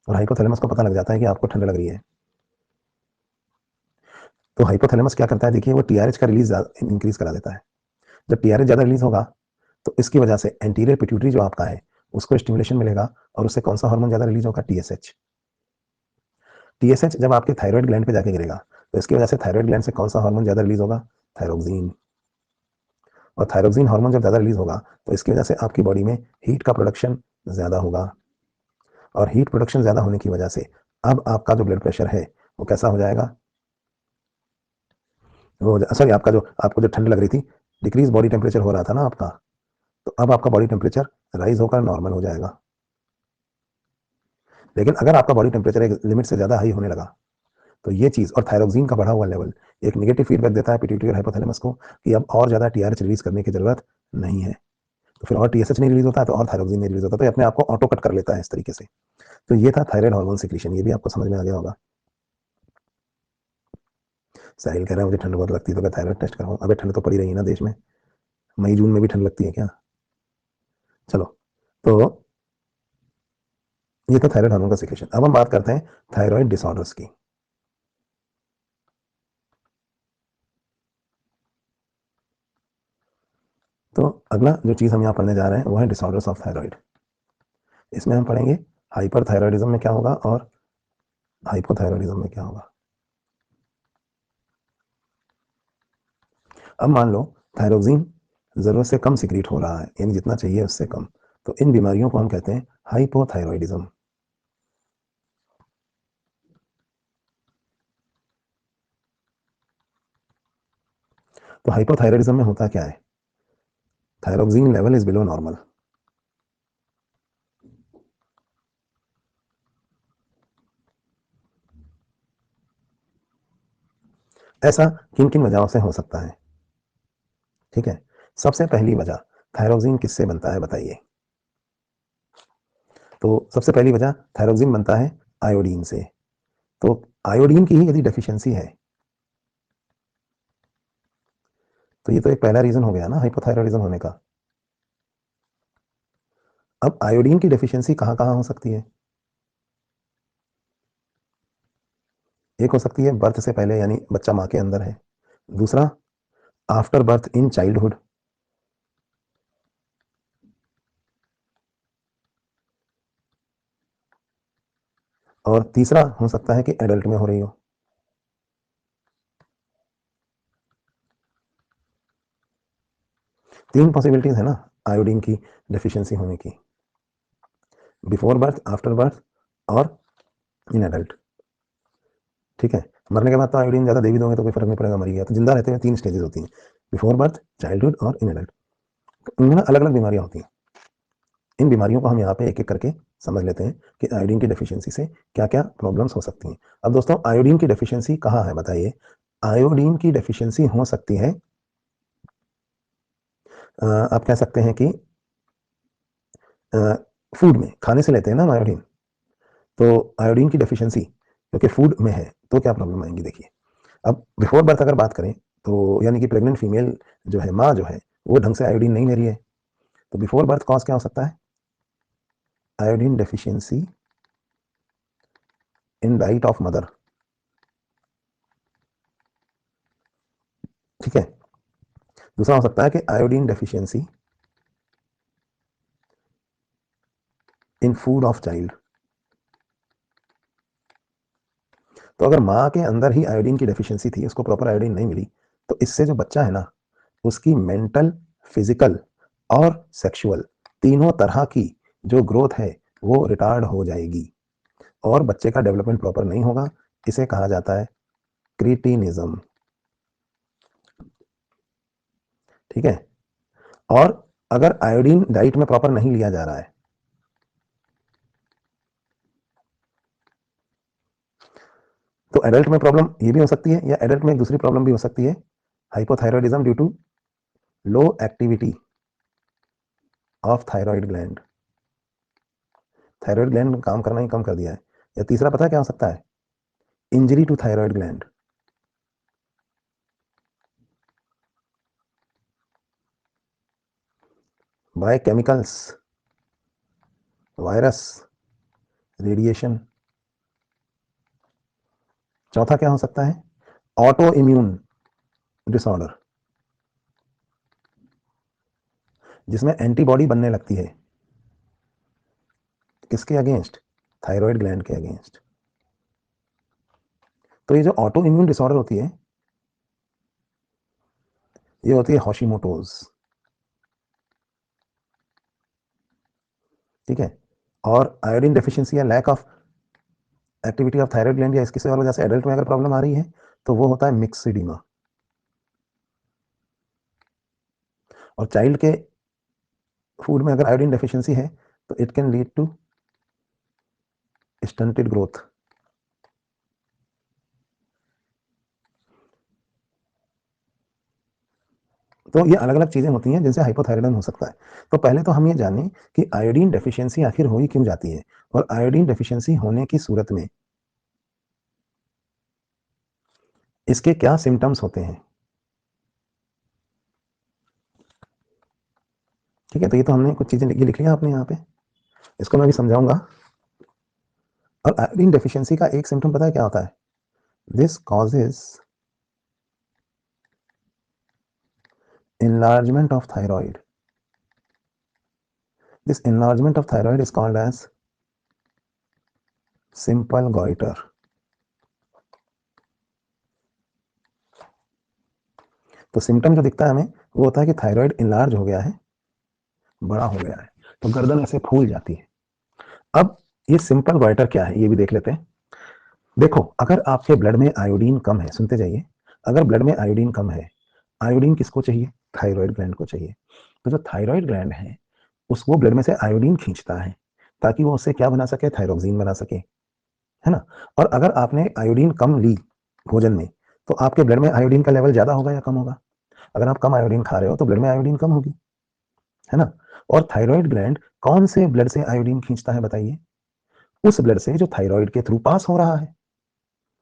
और हाइपोथैलेमस को पता लग जाता है कि आपको ठंड लग रही है। तो हाइपोथैलेमस क्या करता है, देखिए, वो टीआरएच का रिलीज इंक्रीज करा देता है। जब टीआरएच ज्यादा रिलीज होगा तो इसकी वजह से एंटीरियर पिट्यूटरी जो आपका है उसको स्टिमुलेशन मिलेगा, और उससे कौन सा हार्मोन ज्यादा रिलीज होगा, टीएसएच। टीएसएच जब आपके थायराइड ग्लैंड पे जाके गिरेगा तो इसकी वजह से थायराइड ग्लैंड से कौन सा हार्मोन ज्यादा रिलीज होगा, थायरोक्सिन। और थायरोक्सिन हार्मोन जब ज़्यादा रिलीज होगा तो इसकी वजह से आपकी बॉडी में हीट का प्रोडक्शन ज़्यादा होगा, और हीट प्रोडक्शन ज़्यादा होने की वजह से अब आपका जो ब्लड प्रेशर है वो कैसा हो जाएगा, वो सॉरी, आपका जो आपको जो ठंड लग रही थी, डिक्रीज बॉडी टेम्परेचर हो रहा था ना आपका, तो अब आपका बॉडी टेम्परेचर राइज होकर नॉर्मल हो जाएगा। लेकिन अगर आपका बॉडी टेम्परेचर एक लिमिट से ज़्यादा हाई होने लगा तो ये चीज़ और थायरोक्सिन का बढ़ा हुआ लेवल एक नेगेटिव फीडबैक देता है पिट्यूटरी और हाइपोथैलेमस को कि अब और ज़्यादा टीआरएच रिलीज करने की जरूरत नहीं है। तो फिर और टीएसएच नहीं रिलीज होता है तो और थायरोक्सिन नहीं रिलीज होता, तो ये अपने आप को ऑटो कट कर लेता है इस तरीके से। तो ये था थायराइड हार्मोन सिक्रीशन, ये भी आपको समझ में आ गया होगा। साहिल कह रहा है मुझे ठंड बहुत लगती है तो मैं थायराइड टेस्ट कराऊं। अबे ठंड तो पड़ी रही है ना देश में, मई जून में भी ठंड लगती है क्या। चलो, तो ये तो थायराइड हार्मोन का सिक्रीशन। अब हम बात करते हैं थायराइड डिसऑर्डर्स की। तो अगला जो चीज हम यहाँ पढ़ने जा रहे हैं वो है डिसऑर्डर्स ऑफ थायराइड। इसमें हम पढ़ेंगे हाइपर थायराइडिज्म में क्या होगा और हाइपोथायराइडिज्म में क्या होगा। अब मान लो थायरोक्सिन जरूरत से कम सिक्रीट हो रहा है, यानी जितना चाहिए उससे कम, तो इन बीमारियों को हम कहते हैं हाइपोथायराइडिज्म। तो हाइपोथायराइडिज्म में होता क्या है, thyroxine level is below normal. ऐसा किन किन वजहों से हो सकता है। ठीक है, सबसे पहली वजह, थायरोक्सिन किससे बनता है बताइए। तो सबसे पहली वजह, थायरोक्सिन बनता है आयोडीन से। तो आयोडीन की ही यदि डेफिशिएंसी है तो ये तो एक पहला रीजन हो गया ना हाइपोथायराइडिज्म होने का। अब आयोडीन की डेफिशिएंसी कहाँ कहाँ हो सकती है, एक हो सकती है बर्थ से पहले, यानी बच्चा माँ के अंदर है। दूसरा, आफ्टर बर्थ इन चाइल्डहुड। और तीसरा हो सकता है कि एडल्ट में हो रही हो। तीन पॉसिबिलिटीज है ना आयोडीन की डेफिशिएंसी होने की, बिफोर बर्थ, आफ्टर बर्थ और इन एडल्ट। ठीक है, मरने के बाद तो आयोडीन ज़्यादा दे भी दोगे तो कोई फर्क नहीं पड़ेगा, मर गया। तो जिंदा रहते हुए तीन स्टेजेस होती हैं, बिफोर बर्थ, चाइल्डहुड और इन एडल्ट। इनमें अलग अलग बीमारियां होती हैं। इन बीमारियों को हम यहाँ पे एक एक करके समझ लेते हैं कि आयोडीन की डेफिशिएंसी से क्या क्या प्रॉब्लम्स हो सकती हैं। अब दोस्तों, आयोडीन की डेफिशिएंसी कहाँ है बताइए? आयोडीन की डेफिशिएंसी हो सकती है, आप कह सकते हैं कि फूड में, खाने से लेते हैं ना आयोडीन। तो आयोडीन की डेफिशिएंसी क्योंकि फूड में है तो क्या प्रॉब्लम आएंगी देखिए। अब बिफोर बर्थ अगर बात करें तो यानी कि प्रेग्नेंट फीमेल जो है, माँ जो है, वो ढंग से आयोडीन नहीं ले रही है, तो बिफोर बर्थ कॉज क्या हो सकता है? Iodine deficiency in diet of mother. ठीक है, दूसरा हो सकता है कि iodine deficiency in food of child. तो अगर माँ के अंदर ही आयोडीन की डेफिशिएंसी थी, उसको प्रॉपर आयोडीन नहीं मिली, तो इससे जो बच्चा है ना, उसकी मेंटल, फिजिकल और सेक्सुअल तीनों तरह की जो ग्रोथ है वो रिटार्ड हो जाएगी और बच्चे का डेवलपमेंट प्रॉपर नहीं होगा। इसे कहा जाता है क्रीटिनिज्म। ठीक है, और अगर आयोडीन डाइट में प्रॉपर नहीं लिया जा रहा है तो एडल्ट में प्रॉब्लम ये भी हो सकती है, या एडल्ट में एक दूसरी प्रॉब्लम भी हो सकती है, hypothyroidism due to low activity of thyroid gland. Thyroid gland ने काम करना ही कम कर दिया है। या तीसरा पता है क्या हो सकता है? Injury to thyroid gland. By chemicals, virus, radiation. चौथा क्या हो सकता है? ऑटो इम्यून डिसऑर्डर, जिसमें एंटीबॉडी बनने लगती है किसके अगेंस्ट? थायराइड ग्लैंड के अगेंस्ट। तो ये जो ऑटो इम्यून डिसऑर्डर होती है, ये होती है हॉशिमोटोज। ठीक है, और आयोडीन डेफिशिएंसी या lack of activity of thyroid gland या इसकी और वजह से एडल्ट में अगर प्रॉब्लम आ रही है तो वो होता है मिक्सिडीमा। और चाइल्ड के फूड में अगर आयोडीन डेफिशिएंसी है तो it can lead to stunted growth. तो ये अलग अलग चीजें होती हैं जिनसे हाइपोथायराइडम हो सकता है। तो पहले तो हम ये जानें कि आयोडीन डेफिशिएंसी आखिर हो ही क्यों जाती है, और आयोडीन डेफिशिएंसी होने की सूरत में इसके क्या सिम्टम्स होते हैं। ठीक है, तो ये तो हमने कुछ चीजें ये लिख लिया आपने यहाँ पे, इसको मैं भी समझाऊंगा। और आयोडीन डेफिशिएंसी का एक सिम्टम पता है क्या होता है? This causes enlargement of thyroid. This enlargement of thyroid is called as simple goiter. तो सिम्टम जो दिखता है हमें वो होता है कि थायराइड इनलार्ज हो गया है, बड़ा हो गया है, तो गर्दन ऐसे फूल जाती है। अब ये सिंपल गोइटर क्या है ये भी देख लेते हैं। देखो, अगर आपके ब्लड में आयोडीन कम है, सुनते जाइए, अगर ब्लड में आयोडीन कम है, आयोडीन किसको चाहिए? थायराइड ग्लैंड को चाहिए। तो जो थायराइड ग्लैंड है उस वो ब्लड में से आयोडीन खींचता है ताकि वो उससे क्या बना सके? थायरोक्सिन बना सके, है ना। और अगर आपने आयोडीन कम ली भोजन में तो आपके ब्लड में आयोडीन का लेवल ज्यादा होगा या कम होगा? अगर आप कम आयोडीन खा रहे हो तो ब्लड में आयोडीन कम होगी, है ना। और थायराइड ग्लैंड कौन से ब्लड से आयोडीन खींचता है बताइए? उस ब्लड से जो थायराइड के थ्रू पास हो रहा है,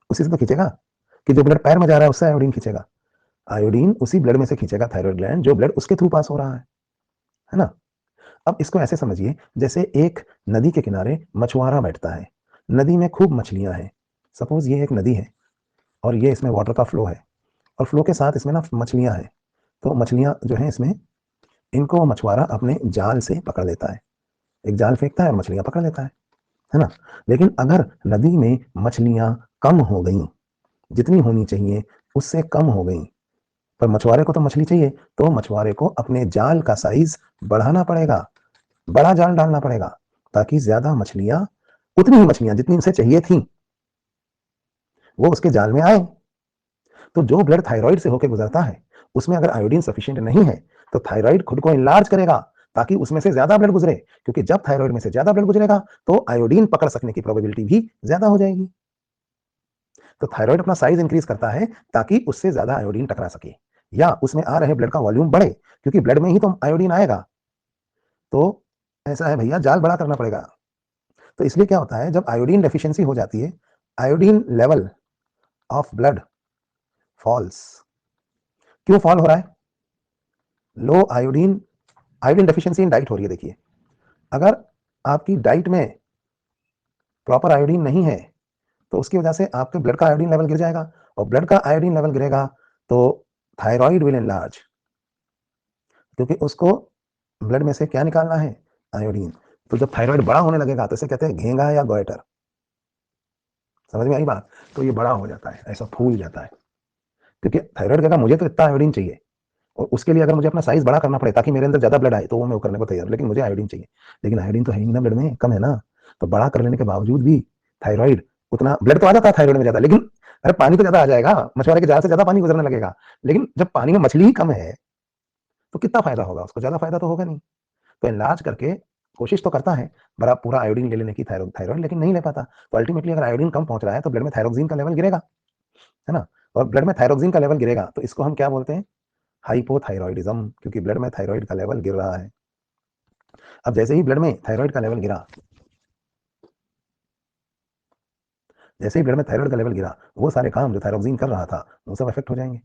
उसी से तो खींचेगा। कि जो ब्लड पैर में जा रहा है उससे आयोडीन खींचेगा? आयोडीन उसी ब्लड में से खींचेगा थायराइड ग्लैंड जो ब्लड उसके थ्रू पास हो रहा है ना। अब इसको ऐसे समझिए जैसे एक नदी के किनारे मछुआरा बैठता है, नदी में खूब मछलियां हैं। सपोज ये एक नदी है और ये इसमें वाटर का फ्लो है, और फ्लो के साथ इसमें ना मछलियां हैं। तो मछलियां जो है इसमें, इनको मछुआरा अपने जाल से पकड़ लेता है, एक जाल फेंकता है और मछलियां पकड़ लेता है ना। लेकिन अगर नदी में मछलियां कम हो गई, जितनी होनी चाहिए उससे कम हो गई, पर मछुआरे को तो मछली चाहिए, तो मछुआरे को अपने जाल का साइज बढ़ाना पड़ेगा, बड़ा जाल डालना पड़ेगा, ताकि ज्यादा मछलियां, उतनी ही मछलियां जितनी उसे चाहिए थी, वो उसके जाल में आए। तो जो ब्लड थायराइड से होकर गुजरता है उसमें अगर आयोडीन सफिशिएंट नहीं है तो थायराइड खुद को इनलार्ज करेगा ताकि उसमें से ज्यादा ब्लड गुजरे, क्योंकि जब थायराइड में से ज्यादा ब्लड गुजरेगा तो आयोडीन पकड़ सकने की प्रोबेबिलिटी भी ज्यादा हो जाएगी। तो थायराइड अपना साइज इंक्रीज करता है ताकि उससे ज्यादा आयोडीन टकरा सके, या उसमें आ रहे ब्लड का वॉल्यूम बढ़े, क्योंकि ब्लड में ही तो आयोडीन आएगा। तो ऐसा है भैया, जाल बड़ा करना पड़ेगा। तो इसलिए क्या होता है, जब आयोडीन डेफिशिएंसी हो जाती है, iodine level of blood falls. क्यों फॉल हो रहा है? Low iodine, iodine deficiency in diet हो रही है। देखिए, अगर आपकी डाइट में प्रॉपर आयोडीन नहीं है तो उसकी वजह से आपके ब्लड का आयोडीन लेवल गिर जाएगा, और ब्लड का आयोडीन लेवल गिरेगा तो थायराइड विल एनलार्ज, क्योंकि उसको ब्लड में से क्या निकालना है, आयोडीन। तो जब थायराइड बड़ा होने लगेगा तो इसे कहते हैं घेंगा या गोइटर। समझ में आई बात? तो ये बड़ा हो जाता है, ऐसा फूल जाता है, क्योंकि थायराइड कहेगा मुझे तो इतना आयोडीन चाहिए, और उसके लिए अगर मुझे अपना साइज बड़ा करना पड़े ताकि मेरे अंदर ज्यादा ब्लड आए तो वो मैं करने को तैयार, लेकिन मुझे आयोडीन चाहिए। लेकिन आयोडीन तो है ही नहीं ना, ब्लड में कम है ना। तो बड़ा कर लेने के बावजूद भी थायराइड, उतना ब्लड तो आ जाता है थायराइड में ज्यादा, लेकिन अरे पानी तो ज्यादा आ जाएगा, मछुआरे के जाल से ज्यादा पानी गुजरने लगेगा, लेकिन जब पानी में मछली ही कम है तो कितना फायदा होगा उसको, ज्यादा फायदा तो होगा नहीं। तो इलाज करके कोशिश तो करता है बड़ा पूरा आयोडीन ले लेने की थायराइड, लेकिन नहीं ले पाता। तो अल्टीमेटली अगर आयोडीन कम पहुंच रहा है तो ब्लड में थायरोक्सिन का लेवल गिरेगा, है ना। और ब्लड में थायरोक्सिन का लेवल गिरेगा तो इसको हम क्या बोलते हैं, हाइपोथायरॉयडिज्म, क्योंकि ब्लड में थायराइड का लेवल गिर रहा है। अब जैसे ही ब्लड में थायराइड का लेवल गिरा, जैसे ही ब्लड में थायराइड का लेवल गिरा, वो सारे काम जो थायरोक्सिन कर रहा था वो सब इफेक्ट हो जाएंगे।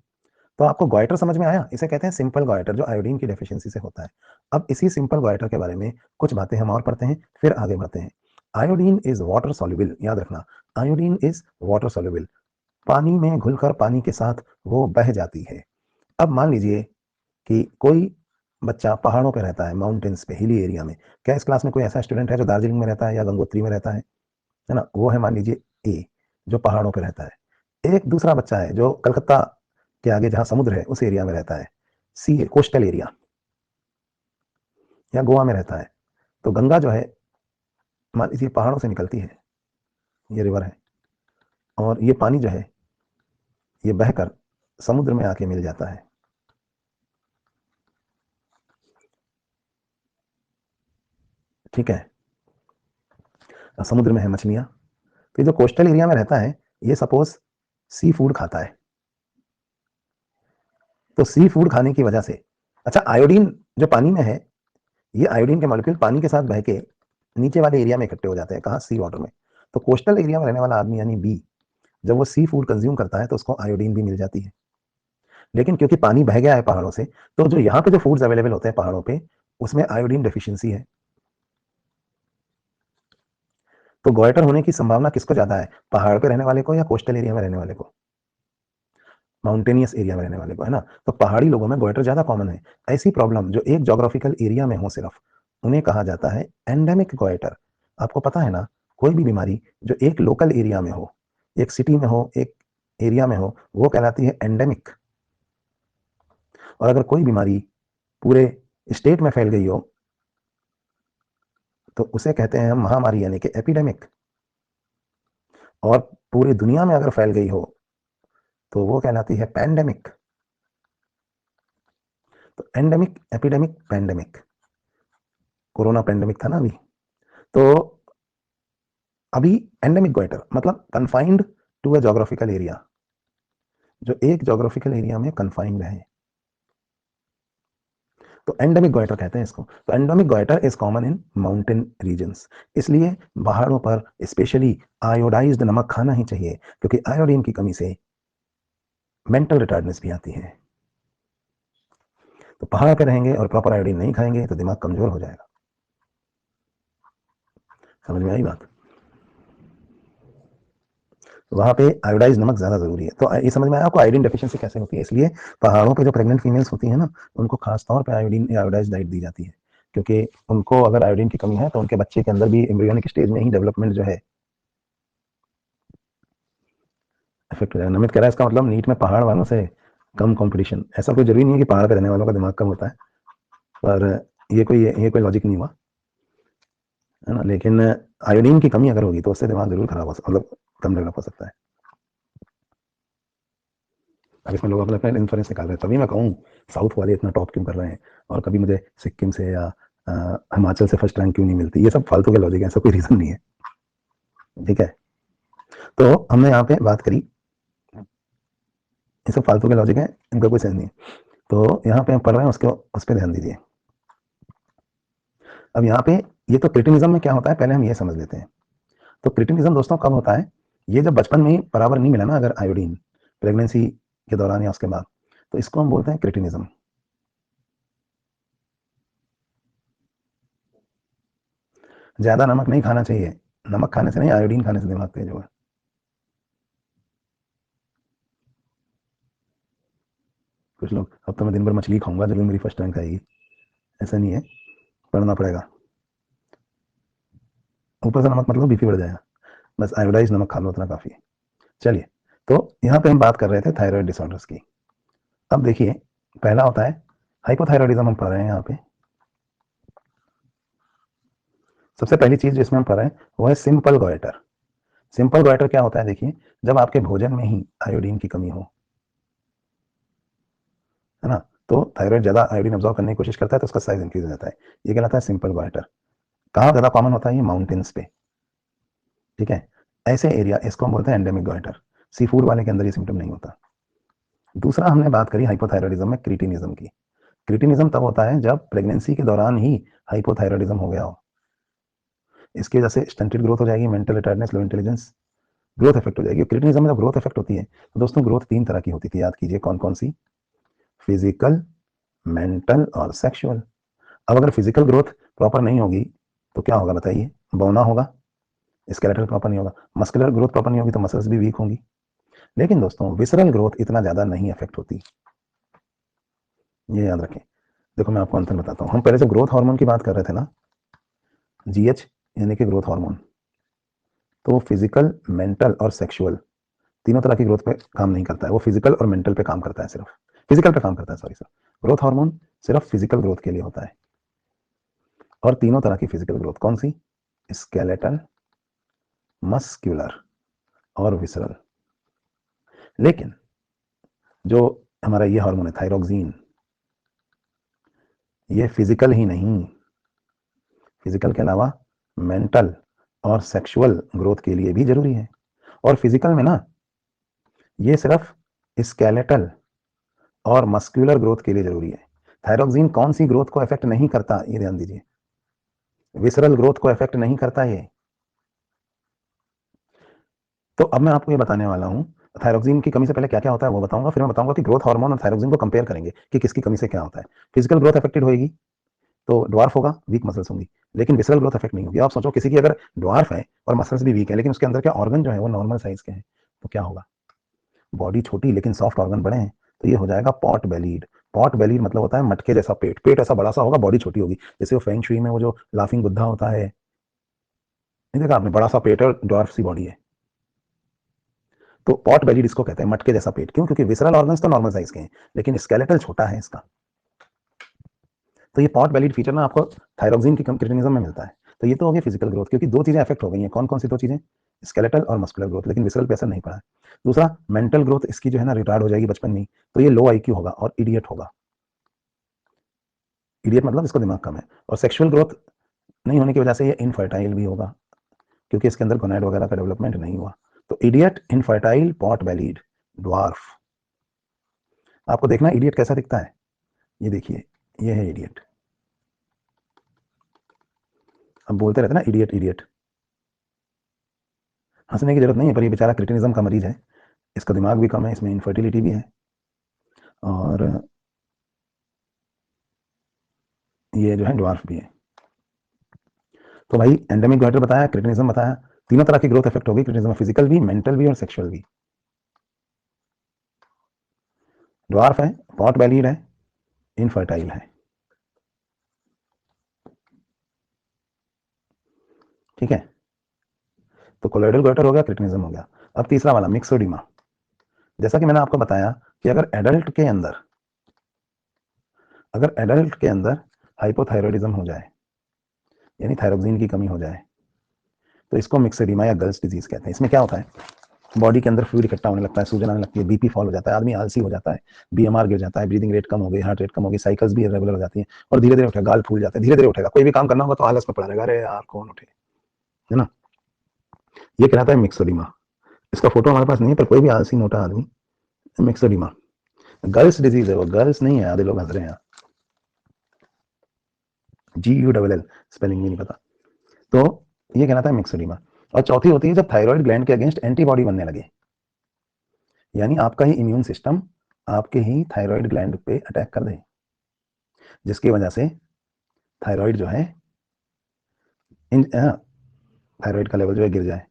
तो आपको गॉइटर समझ में आया? इसे कहते हैं सिंपल गॉइटर, जो आयोडीन की डेफिशिएंसी से होता है। अब इसी सिंपल गॉइटर के बारे में कुछ बातें हम और पढ़ते हैं, फिर आगे बढ़ते हैं। आयोडीन इज वाटर सॉल्युबल, याद रखना, आयोडीन इज वाटर सॉल्युबल, पानी में घुलकर पानी के साथ वो बह जाती है। अब मान लीजिए कि कोई बच्चा पहाड़ों पे रहता है, माउंटेन्स पे, हिली एरिया में। क्या इस क्लास में कोई ऐसा स्टूडेंट है जो दार्जिलिंग में रहता है या गंगोत्री में रहता है ना? वो है मान लीजिए ए, जो पहाड़ों पे रहता है। एक दूसरा बच्चा है जो कलकत्ता के आगे जहां समुद्र है उस एरिया में रहता है, सी है, कोस्टल एरिया, या गोवा में रहता है। तो गंगा जो है मान लीजिए पहाड़ों से निकलती है, ये रिवर है, और ये पानी जो है ये बहकर समुद्र में आके मिल जाता है। ठीक है, समुद्र में है मछलियां। तो जो कोस्टल एरिया में रहता है ये सपोज सी फूड खाता है, तो सी फूड खाने की वजह से, अच्छा आयोडीन जो पानी में है, ये आयोडीन के मॉलिक्यूल पानी के साथ बह के नीचे वाले एरिया में इकट्ठे हो जाते हैं, कहाँ, सी वाटर में। तो कोस्टल एरिया में रहने वाला आदमी यानी बी, जब वो सी फूड कंज्यूम करता है तो उसको आयोडीन भी मिल जाती है। लेकिन क्योंकि पानी बह गया है पहाड़ों से, तो जो यहाँ पे जो फूड्स अवेलेबल होते हैं पहाड़ों पे, उसमें आयोडीन डेफिशिएंसी है। तो गोइटर होने की संभावना किसको ज्यादा है, पहाड़ पे रहने वाले को या कोस्टल एरिया में रहने वाले को, माउंटेनियस एरिया में रहने वाले को, है ना। तो पहाड़ी लोगों में गोइटर ज्यादा कॉमन है। ऐसी प्रॉब्लम जो एक जोग्राफिकल एरिया में हो सिर्फ, उन्हें कहा जाता है एंडेमिक गोइटर। आपको पता है ना, कोई भी बीमारी जो एक लोकल एरिया में हो, एक सिटी में हो, एक एरिया में हो, वो कहलाती है एंडेमिक। और अगर कोई बीमारी पूरे स्टेट में फैल गई हो तो उसे कहते हैं हम महामारी, यानी कि एपिडेमिक। और पूरी दुनिया में अगर फैल गई हो तो वो कहलाती है पैंडेमिक। तो endemic, epidemic, pandemic, corona pandemic था ना अभी। तो अभी एंडेमिक गोइटर मतलब confined to a geographical area, जो एक जोग्राफिकल एरिया में कन्फाइंड है, तो एंडेमिक गोइटर कहते हैं इसको। तो endemic goitre is common in mountain regions. इसलिए पहाड़ों पर स्पेशली आयोडाइज्ड नमक खाना ही चाहिए, क्योंकि आयोडीन की कमी से मेंटल रिटार्डनेस भी आती है। तो पहाड़ पे रहेंगे और प्रॉपर आयोडीन नहीं खाएंगे तो दिमाग कमजोर हो जाएगा। समझ में आई बात? वहाँ पे आयोडाइज नमक ज़्यादा ज़रूरी है। तो ये समझ में आया आपको आयोडीन डेफिशिएंसी कैसे होती है। इसलिए पहाड़ों पे जो प्रेग्नेंट फीमेल्स होती हैं ना, उनको खासतौर पे आयोडीन या आयोडाइज डाइट दी जाती है, क्योंकि उनको अगर आयोडीन की कमी है तो उनके बच्चे के अंदर भी एम्ब्रियोनिक स्टेज में ही डेवलपमेंट जो है इफेक्ट हो जाएगा। नमित कह रहा है इसका मतलब नीट में पहाड़ वालों से कम कंपटीशन। ऐसा कोई जरूरी नहीं है कि पहाड़ पे रहने वालों का दिमाग कम होता है, पर ये कोई लॉजिक नहीं हुआ, है ना। लेकिन आयोडीन की कमी अगर होगी तो उससे दिमाग जरूर खराब हो सकता, मतलब कम डेवलप हो सकता है। अब इसमें लोग अपने अपने इन्फ्लुएंस निकाल रहे हैं, तभी मैं कहूँ साउथ वाले इतना टॉप क्यों कर रहे हैं और कभी मुझे सिक्किम से या हिमाचल से फर्स्ट रैंक क्यों नहीं मिलती। ये सब फालतू के लॉजिक है, ऐसा कोई रीजन नहीं है, ठीक है। तो हमने यहाँ पे बात करी, ये सब फालतू के लॉजिक है, इनका कोई सेंस नहीं है। तो यहाँ पे हम पढ़ रहे हैं, उस पर ध्यान दीजिए। अब यहाँ पे ये तो क्रिटिनिज्म में क्या होता है पहले हम ये समझ लेते हैं। तो क्रिटिनिज्म दोस्तों कब होता है, ये जब बचपन में ही बराबर नहीं मिला ना अगर आयोडीन प्रेगनेंसी के दौरान या उसके बाद, तो इसको हम बोलते हैं क्रिटिनिज्म। ज्यादा नमक नहीं खाना चाहिए, नमक खाने से नहीं, आयोडीन खाने से दिमाग तेज होगा। कुछ लोग अब तो मैं दिन भर मछली खाऊंगा जब मेरी फर्स्ट रैंक आएगी, ऐसा नहीं है, पढ़ना पड़ेगा। ऊपर से नमक मतलब बीपी बढ़ जाएगा, बस आयोडाइज नमक खा लो उतना काफी है। चलिए, तो यहाँ पे हम बात कर रहे थे थायराइड डिसऑर्डर्स की। अब देखिए, पहला होता है हाइपोथायरॉयडिज्म, हम पढ़ रहे हैं यहाँ पे। सबसे पहली चीज जिसमें हम पढ़ रहे हैं वो है सिंपल गोइटर। सिंपल गोइटर क्या होता है, देखिए, जब आपके भोजन में ही आयोडीन की कमी हो, है ना, तो थायराइड ज्यादा आयोडीन अब्सॉर्ब करने की कोशिश करता है तो उसका साइज इंक्रीज हो जाता है। ये कहलाता है सिंपल गोइटर। कहाँ ज्यादा कॉमन होता है, ये माउंटेन्स पे, ठीक है। ऐसे एरिया, इसको हम बोलते हैं एंडेमिक गोइटर। सी फूड वाले के अंदर ये सिम्टम नहीं होता। दूसरा हमने बात करी हाइपोथायरॉयडिज्म में क्रिटिनिज्म की। क्रिटिनिज्म तब होता है जब प्रेगनेंसी के दौरान ही हाइपोथायरॉयडिज्म हो गया हो। इसकी वजह से स्टंटेड ग्रोथ हो जाएगी, मेंटल रिटायर्डनेस, लो इंटेलिजेंस, ग्रोथ इफेक्ट हो जाएगी। क्रिटिनिज्म में जब ग्रोथ इफेक्ट होती है तो दोस्तों ग्रोथ 3 तरह की होती थी, याद कीजिए कौन कौन सी, फिजिकल, मेंटल और सेक्सुअल। अब अगर फिजिकल ग्रोथ प्रॉपर नहीं होगी तो क्या होगा बताइए, बौना होगा, स्केलेटल प्रॉपर नहीं होगा, मस्कुलर ग्रोथ प्रॉपर नहीं होगी तो मसल्स भी वीक होंगी। लेकिन दोस्तों विसरल ग्रोथ इतना ज्यादा नहीं अफेक्ट होती, ये याद रखें। देखो मैं आपको अंतर बताता हूँ, हम पहले जब ग्रोथ हार्मोन की बात कर रहे थे ना, जीएच यानी कि ग्रोथ हार्मोन, तो वो फिजिकल, मेंटल और सेक्सुअल तीनों तरह की ग्रोथ पे काम नहीं करता है, वो फिजिकल और मेंटल पे काम करता है, सिर्फ फिजिकल पे काम करता है, सॉरी सर। ग्रोथ हार्मोन सिर्फ फिजिकल ग्रोथ के लिए होता है। और तीनों तरह की फिजिकल ग्रोथ कौन सी, स्केलेटल, मस्क्यूलर और विसरल। लेकिन जो हमारा ये हार्मोन है थायरोक्सिन, ये फिजिकल ही नहीं, फिजिकल के अलावा मेंटल और सेक्सुअल ग्रोथ के लिए भी जरूरी है। और फिजिकल में ना ये सिर्फ स्केलेटल और मस्कुलर ग्रोथ के लिए जरूरी है। थायरोक्सिन कौन सी ग्रोथ को इफेक्ट नहीं करता, ये ध्यान दीजिए, विसरल ग्रोथ को इफेक्ट नहीं करता ये। तो अब मैं आपको ये बताने वाला हूं, थायरोक्सिन की कमी से पहले क्या क्या होता है वो बताऊंगा, फिर मैं बताऊंगा कि ग्रोथ हार्मोन और थायरोक्सिन को कंपेयर करेंगे कि किसकी कमी से क्या होता है। फिजिकल ग्रोथ अफेक्टेड होगी तो ड्वार्फ होगा, वीक मसल्स होंगी, लेकिन विसरल ग्रोथ अफेक्ट नहीं होगी। आप सोचो किसी की अगर ड्वार्फ है और मसल्स भी वीक है लेकिन उसके अंदर के ऑर्गन जो है वो नॉर्मल साइज के हैं, तो क्या होगा, बॉडी छोटी लेकिन सॉफ्ट ऑर्गन बड़े हैं, तो ये हो जाएगा पॉट बेलीड। पॉट बेलीड मतलब होता है मटके जैसा पेट, पेट ऐसा बड़ा सा होगा, बॉडी छोटी होगी। जैसे वो फेंग शुई में वो जो लाफिंग बुद्धा होता है, नहीं देखा आपने, बड़ा सा पेट है और ड्वार्फ सी बॉडी है, तो पॉट बेलीड इसको कहते हैं, मटके जैसा पेट। क्यों, क्योंकि विसरल ऑर्गन्स तो नॉर्मल साइज के हैं लेकिन स्केलेटल छोटा है इसका। तो ये पॉट बेलीड फीचर ना आपको थायरोक्सिन की क्रिटिनिज्म में मिलता है। तो ये तो हो गया फिजिकल ग्रोथ, क्योंकि दो चीजें अफेक्ट हो गई हैं, कौन कौन सी दो चीजें, स्केलेटल और मस्कुलर ग्रोथ, लेकिन विसरल पे असर नहीं पड़ा है। दूसरा मेंटल ग्रोथ इसकी जो है ना रिटार्ड हो जाएगी बचपन में ही, तो ये लो आईक्यू होगा और इडियट होगा। इडियट मतलब इसको दिमाग कम है। और सेक्सुअल ग्रोथ नहीं होने की वजह से ये इनफर्टाइल भी होगा, क्योंकि इसके अंदर गोनैड वगैरह का डेवलपमेंट नहीं हुआ। तो idiot, infertile, pot bellied, dwarf. आपको देखना इडियट कैसा दिखता है, ये देखिए, ये है इडियट। अब बोलते रहते ना इडियट इडियट, हंसने की जरूरत नहीं है, पर ये बेचारा क्रिटिनिज्म का मरीज है, इसका दिमाग भी कम है, इसमें इनफर्टिलिटी भी है, और ये जो है ड्वार्फ भी है। तो भाई एंडेमिक गॉइटर बताया, क्रिटिनिज्म बताया, तीनों तरह की ग्रोथ इफेक्ट होगी क्रिटिनिज्म में, फिजिकल भी, मेंटल भी और सेक्सुअल भी। ड्वार्फ है, पॉट बेलीड है, इनफर्टाइल है। ठीक है, तो कोलोइडल गोइटर हो गया, क्रिटिनिज्म हो गया। अब तीसरा वाला मिक्सोडिमा। जैसा कि मैंने आपको बताया कि अगर एडल्ट के अंदर हाइपोथायरॉयडिज्म हो जाए, यानी थायरोक्सिन की कमी हो जाए, तो इसको मिक्सोडिमा या गर्ल्स डिजीज कहते हैं। इसमें क्या होता है, बॉडी के अंदर फ्लूइड इकट्ठा होने लगता है, सूजन आने लगती है, बीपी फॉल हो जाता है, आदमी आलसी हो जाता है, बीएमआर गिर जाता है, ब्रीदिंग रेट कम हो गई, हार्ट रेट कम हो गई, साइकिल्स भी इरेगुलर हो जाती है, और धीरे धीरे उठेगा, गाल फूल जाता है, धीरे धीरे उठेगा, कोई भी काम करना होगा तो आलस में पड़ा रहेगा, अरे यार कौन उठे, है ना। ये कहलाता है मिक्सोडिमा। इसका फोटो हमारे पास नहीं है, पर कोई भी आलसी मोटा आदमी मिक्सोडिमा। गर्ल्स डिजीज है वो, गर्ल्स नहीं है, आधे लोग हंस रहे हैं, GULL स्पेलिंग भी नहीं पता। तो ये कहलाता है मिक्सोडिमा। और चौथी होती है जब थायराइड ग्लैंड के अगेंस्ट एंटीबॉडी बनने लगे, यानी आपका ही इम्यून सिस्टम आपके ही थायराइड ग्लैंड पे अटैक कर दे, जिसकी वजह से थायराइड जो है थायराइड का लेवल जो है गिर जाए,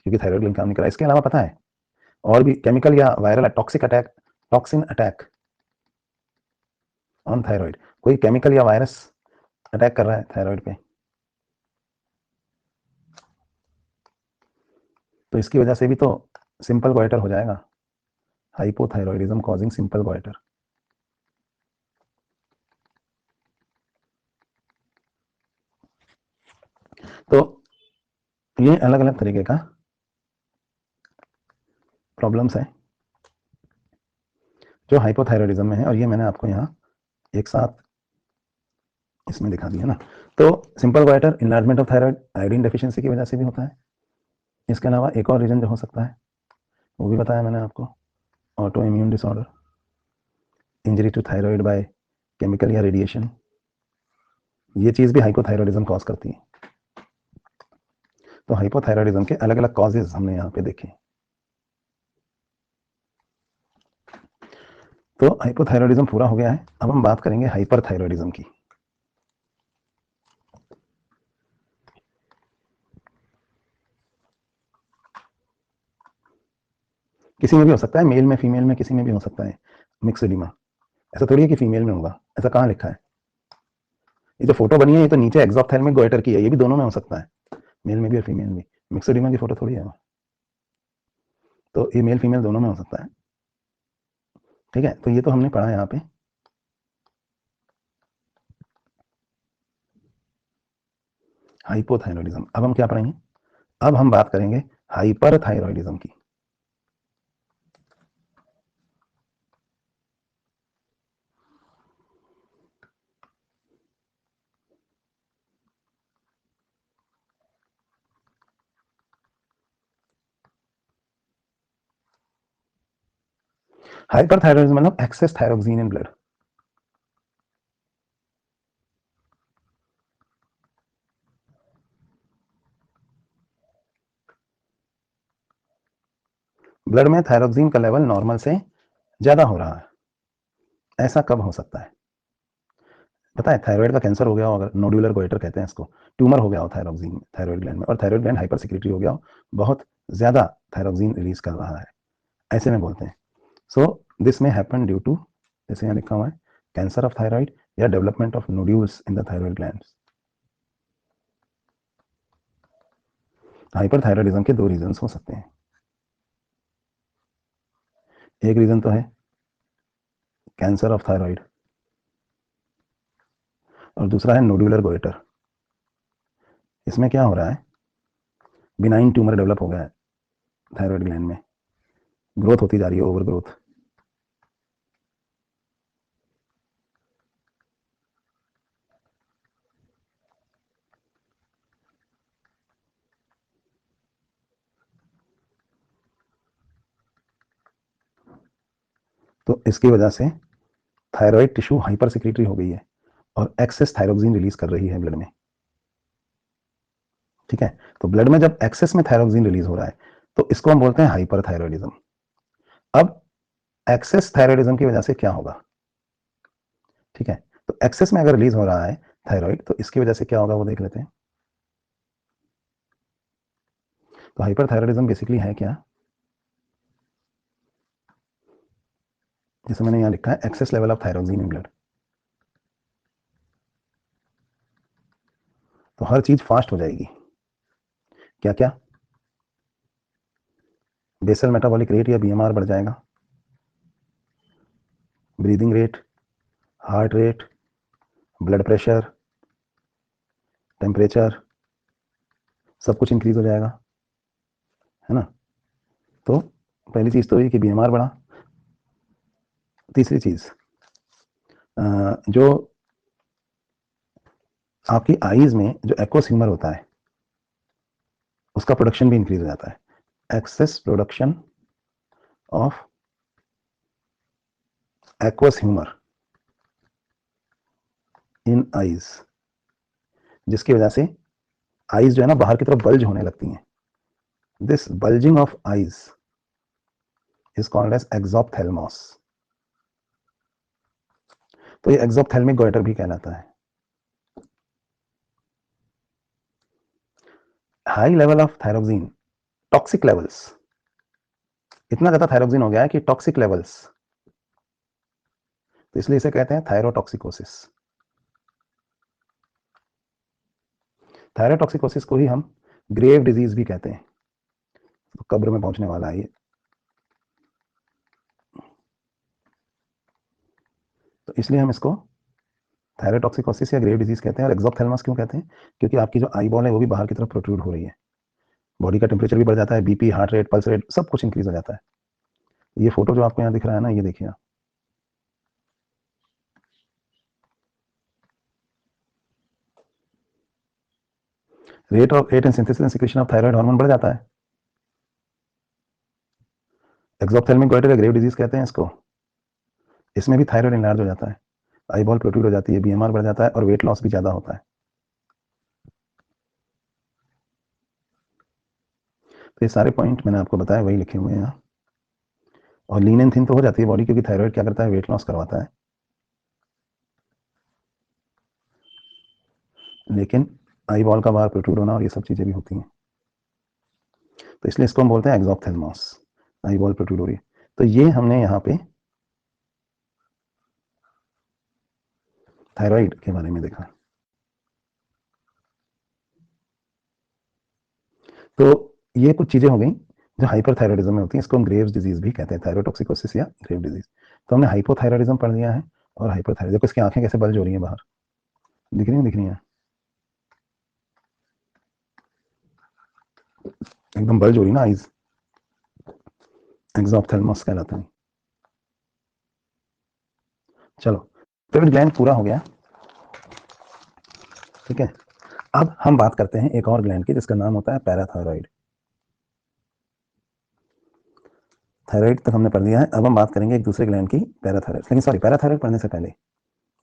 क्योंकि थायराइड ग्लैंड काम नहीं कर रहा। इसके अलावा पता है और भी केमिकल या viral toxic attack, toxin attack on thyroid, कोई केमिकल या वायरस अटैक कर रहा है थायराइड पे, तो इसकी वजह से भी तो सिंपल गोइटर हो जाएगा, हाइपोथायरॉयडिज्म कॉजिंग सिंपल गोइटर। तो ये अलग अलग तरीके का प्रॉब्लम्स है जो हाइपोथायरॉयडिज्म में है, और ये मैंने आपको यहाँ एक साथ इसमें दिखा दिया ना। तो simple goitre enlargement of thyroid iodine deficiency की वजह से भी होता है। इसके अलावा एक और रीजन जो हो सकता है वो भी बताया मैंने आपको, auto immune disorder, injury to thyroid by chemical या रेडिएशन, ये चीज़ भी हाइपोथायरॉयडिज्म कॉज करती है। तो हाइपोथायरॉयडिज्म के अलग अलग कॉजेज हमने यहाँ पे देखे। तो हाइपोथायरॉयडिज्म पूरा हो गया है, अब हम बात करेंगे हाइपरथायरॉयडिज्म की। किसी में भी हो सकता है, मेल में फीमेल में किसी में भी हो सकता है मिक्सोडिमा, ऐसा थोड़ी है कि फीमेल में होगा, ऐसा कहाँ लिखा है। ये जो फोटो बनी है ये तो नीचे एक्सोप्थेल्मिक गोइटर की है, ये भी दोनों में हो सकता है, मेल में भी और फीमेल में। मिक्सोडिमा की फोटो थोड़ी है, तो ये मेल फीमेल दोनों में हो सकता है। ठीक है, तो ये तो हमने पढ़ा यहाँ पे हाइपोथायरॉयडिज्म। अब हम क्या पढ़ेंगे, अब हम बात करेंगे हाइपरथायरॉयडिज्म की। हाइपरथायरॉयडिज्म मतलब excess thyroxine in blood. Blood में थायरोक्सिन का लेवल नॉर्मल से ज्यादा हो रहा है, ऐसा कब हो सकता है। पता है, थायराइड का कैंसर हो गया हो, अगर नोडुलर गोइटर कहते हैं इसको, ट्यूमर हो गया हो थायरोक्सिन में, थायराइड ग्लैंड में, और थायराइड ग्लैंड हाइपर सिक्रेटरी हो गया हो, बहुत ज्यादा थायरोक्सिन रिलीज कर रहा है, ऐसे में बोलते हैं। सो दिस में हैपन ड्यू टू, जैसे यहाँ लिखा हुआ है, कैंसर ऑफ थायराइड या development of nodules in the thyroid glands. Hyperthyroidism के दो रीजन हो सकते हैं, एक रीजन तो है कैंसर ऑफ थायराइड और दूसरा है नोडुलर गोइटर। इसमें क्या हो रहा है, बिनाइन ट्यूमर डेवलप हो गया है थायराइड ग्लैंड में, ग्रोथ होती जा रही है, ओवर ग्रोथ। तो इसकी वजह से थायराइड टिश्यू हाइपर सिक्रेटरी हो गई है और एक्सेस थायरोक्सिन रिलीज कर रही है ब्लड में। ठीक है, तो ब्लड में जब एक्सेस में थायरोक्सिन रिलीज हो रहा है तो इसको हम बोलते हैं हाइपरथायरॉयडिज्म। अब एक्सेस थायरॉयडिज्म की वजह से क्या होगा, ठीक है, तो एक्सेस में अगर रिलीज हो रहा है थायराइड तो इसकी वजह से क्या होगा वो देख लेते हैं। तो हाइपरथायरॉयडिज्म बेसिकली है क्या? जैसे मैंने यहाँ लिखा है excess level of thyroxine in blood. तो हर चीज फास्ट हो जाएगी। क्या क्या? बेसल मेटाबॉलिक रेट या बीएमआर बढ़ जाएगा, breathing rate, heart rate, blood pressure, temperature, सब कुछ इंक्रीज हो जाएगा, है ना। तो पहली चीज तो ये कि बीएमआर बढ़ा। तीसरी चीज, जो आपकी आईज में जो एक्वस ह्यूमर होता है उसका प्रोडक्शन भी इंक्रीज हो जाता है। Excess production of aqueous humour in eyes, जिसकी वजह से आईज जो है ना बाहर की तरफ बल्ज होने लगती हैं। This bulging of eyes is called as exophthalmos. तो ये एक्सोप्थेल्मिक गोइटर भी कहलाता है। High level of thyroxine, toxic levels, इतना ज्यादा थायरोक्सिन हो गया है कि टॉक्सिक लेवल्स, तो इसलिए इसे कहते हैं थायरोटॉक्सिकोसिस। थायरोटॉक्सिकोसिस को ही हम ग्रेव डिजीज भी कहते हैं। तो कब्र में पहुंचने वाला है ये। तो इसलिए हम इसको थायरोटॉक्सिकोसिस या ग्रेव डिजीज कहते हैं। और एक्सोप्थेल्मस क्यों कहते हैं? क्योंकि आपकी जो आई बॉल है वो भी बाहर की तरफ प्रोट्रूड हो रही है, बॉडी का टेम्परेचर भी बढ़ जाता है, BP, heart rate, pulse rate सब कुछ इंक्रीज हो जाता है। ये फोटो जो आपको यहाँ दिख रहा है ना, ये देखिए, rate and synthesis and secretion of thyroid hormone बढ़ जाता है। एक्सोप्थेल्मिक गोइटर या ग्रेव डिजीज कहते हैं इसको। इसमें भी थायराइड इनलार्ज हो जाता है, आई बॉल प्रोट्रूड हो जाती है, बीएमआर बढ़ जाता है और वेट लॉस भी ज्यादा होता है। तो ये सारे पॉइंट मैंने आपको बताया वही लिखे हुए हैं यहाँ। और लीन एंड थिन तो हो जाती है बॉडी, क्योंकि थायराइड क्या करता है, वेट लॉस करवाता है, लेकिन आई बॉल का बाहर प्रोट्रूड होना और ये सब चीजें भी होती हैं। तो इसलिए इसको हम बोलते हैं एक्सोप्थेल्मोस, आई बॉल प्रोट्रूड हो रही है। तो ये हमने यहाँ पे थायराइड के बारे में देखा। तो ये कुछ चीजें हो गई जो हाइपरथायरॉयडिज्म में होती हैं। इसको हम ग्रेव्स डिजीज भी कहते हैं, थायरोटॉक्सिकोसिस या ग्रेव डिजीज। तो हमने हाइपोथायरॉयडिज्म पढ़ लिया है और हाइपरथायरॉयडिज्म। देखो इसकी आंखें कैसे बल्ज हो रही हैं बाहर, दिख रही हैं, एकदम बल्ज हो रही ना आईज, एक्सोप्थेल्मस कहलाता है। चलो, थायराइड ग्लैंड पूरा हो गया, ठीक है। अब हम बात करते हैं एक और ग्लैंड की जिसका नाम होता है पैराथायरॉइड। थायराइड तक हमने पढ़ लिया है, अब हम बात करेंगे एक दूसरे ग्लैंड की, पैराथायरॉइड। लेकिन सॉरी, पैराथायरॉइड पढ़ने से पहले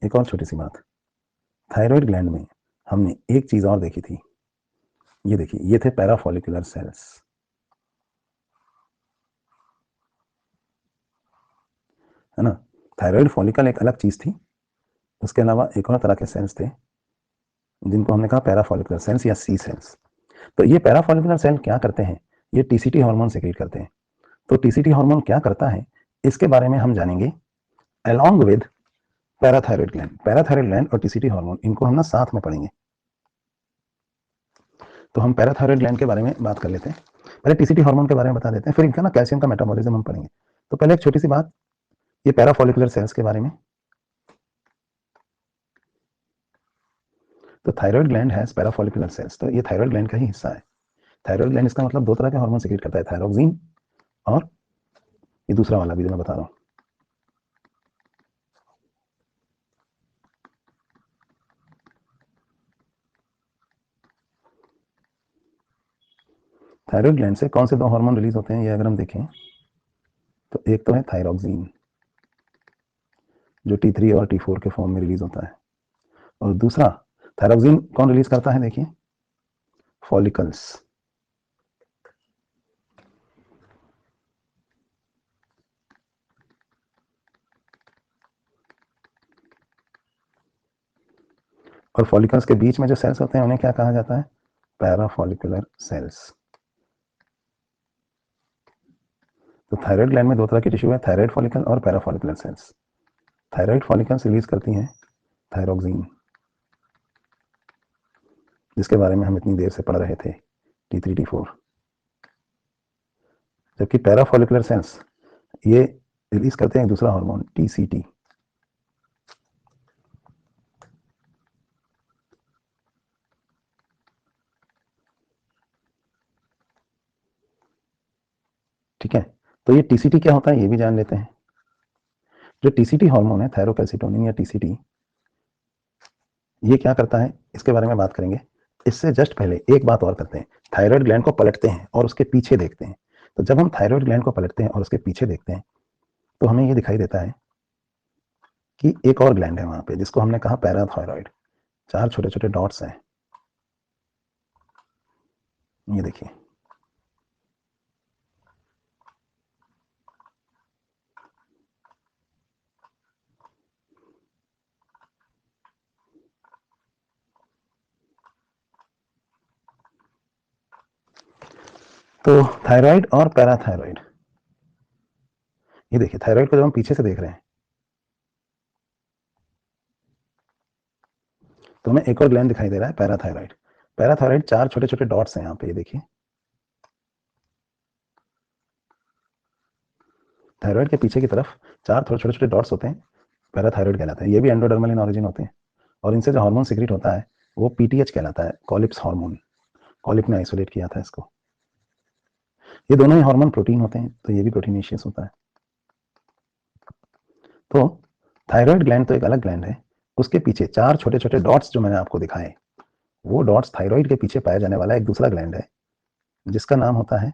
एक और छोटी सी बात। थायराइड ग्लैंड में हमने एक चीज और देखी थी, ये देखिए, ये थे पैराफॉलिकुलर सेल्स, है ना। थायराइड फॉलिकल एक अलग चीज थी, उसके अलावा एक और तरह के सेल्स थे जिनको हमने कहा पैराफॉलिकुलर सेल्स या सी सेल्स। तो ये पैराफॉलिकुलर सेल क्या करते हैं, ये टीसीटी हार्मोन सेक्रेट करते हैं। तो टीसीटी हार्मोन क्या करता है इसके बारे में हम जानेंगे along with parathyroid gland. Parathyroid gland और टीसीटी हार्मोन, इनको हम ना साथ में पढ़ेंगे। तो हम पैराथायरॉइड ग्लैंड के बारे में बात कर लेते हैं, पहले टीसीटी हार्मोन के बारे में बता देते हैं, फिर इनका ना कैल्शियम का मेटाबॉलिज्म हम पढ़ेंगे। तो पहले एक छोटी सी बात, ये पैराफॉलिकुलर सेल्स के बारे में। तो thyroid gland has parafollicular cells, तो ये थायराइड ग्लैंड का ही हिस्सा है। थायराइड ग्लैंड इसका मतलब दो तरह के हार्मोन सेक्रेट करता है, थायरोक्सिन और ये दूसरा वाला भी जो मैं बता रहा हूँ। थायराइड ग्लैंड से कौन से दो हार्मोन रिलीज होते हैं, ये अगर हम देखें तो एक तो है थायरोक्सिन जो T3 और T4 के फॉर्म में रिलीज होता है, और दूसरा थायरोक्सिन कौन रिलीज करता है, देखिए, फॉलिकल्स। और फॉलिकल्स के बीच में जो सेल्स होते हैं उन्हें क्या कहा जाता है, पैराफॉलिकुलर सेल्स। तो थायराइड ग्लैंड में दो तरह की टिश्यू है, थायराइड फॉलिकल और parafollicular cells. Thyroid follicles release करती हैं थायरोक्सिन, जिसके बारे में हम इतनी देर से पढ़ रहे थे, T3 T4। जबकि पैराफॉलिकुलर सेल्स ये रिलीज करते हैं एक दूसरा हार्मोन TCT। ठीक है, तो ये TCT क्या होता है ये भी जान लेते हैं। जो TCT हार्मोन है, थायरोकैल्सिटोनिन या TCT, ये क्या करता है इसके बारे में बात करेंगे। इससे जस्ट पहले एक बात और करते हैं, थायराइड ग्लैंड को पलटते हैं और उसके पीछे देखते हैं। तो जब हम थायराइड ग्लैंड को पलटते हैं और उसके पीछे देखते हैं तो हमें ये दिखाई देता है कि एक और ग्लैंड है वहां पे, जिसको हमने कहा पैराथायरॉइड। 4 छोटे छोटे डॉट्स हैं, ये देखिए। तो थायराइड और पैराथायरॉइड, ये देखिए थायराइड को जब हम पीछे से देख रहे हैं तो हमें एक और ग्लैंड दिखाई दे रहा है पैराथायरॉइड। पैराथायरॉइड 4 छोटे छोटे डॉट्स हैं यहाँ पे, ये देखिए। थायराइड के पीछे की तरफ 4 थोड़े छोटे छोटे डॉट्स होते हैं, पैराथायरॉइड कहलाते हैं। ये भी एंडोडर्मल इन ऑरिजिन होते हैं और इनसे जो हार्मोन सिक्रीट होता है वो PTH कहलाता है, कॉलिप्स हार्मोन। कॉलिप ने आइसोलेट किया था इसको। ये दोनों ही हार्मोन प्रोटीन होते हैं, तो ये भी प्रोटीनेशियस होता है। तो थायराइड ग्लैंड तो एक अलग ग्लैंड है, उसके पीछे 4 छोटे छोटे डॉट्स जो मैंने आपको दिखाए, वो डॉट्स थायराइड के पीछे पाया जाने वाला एक दूसरा ग्लैंड है, जिसका नाम होता है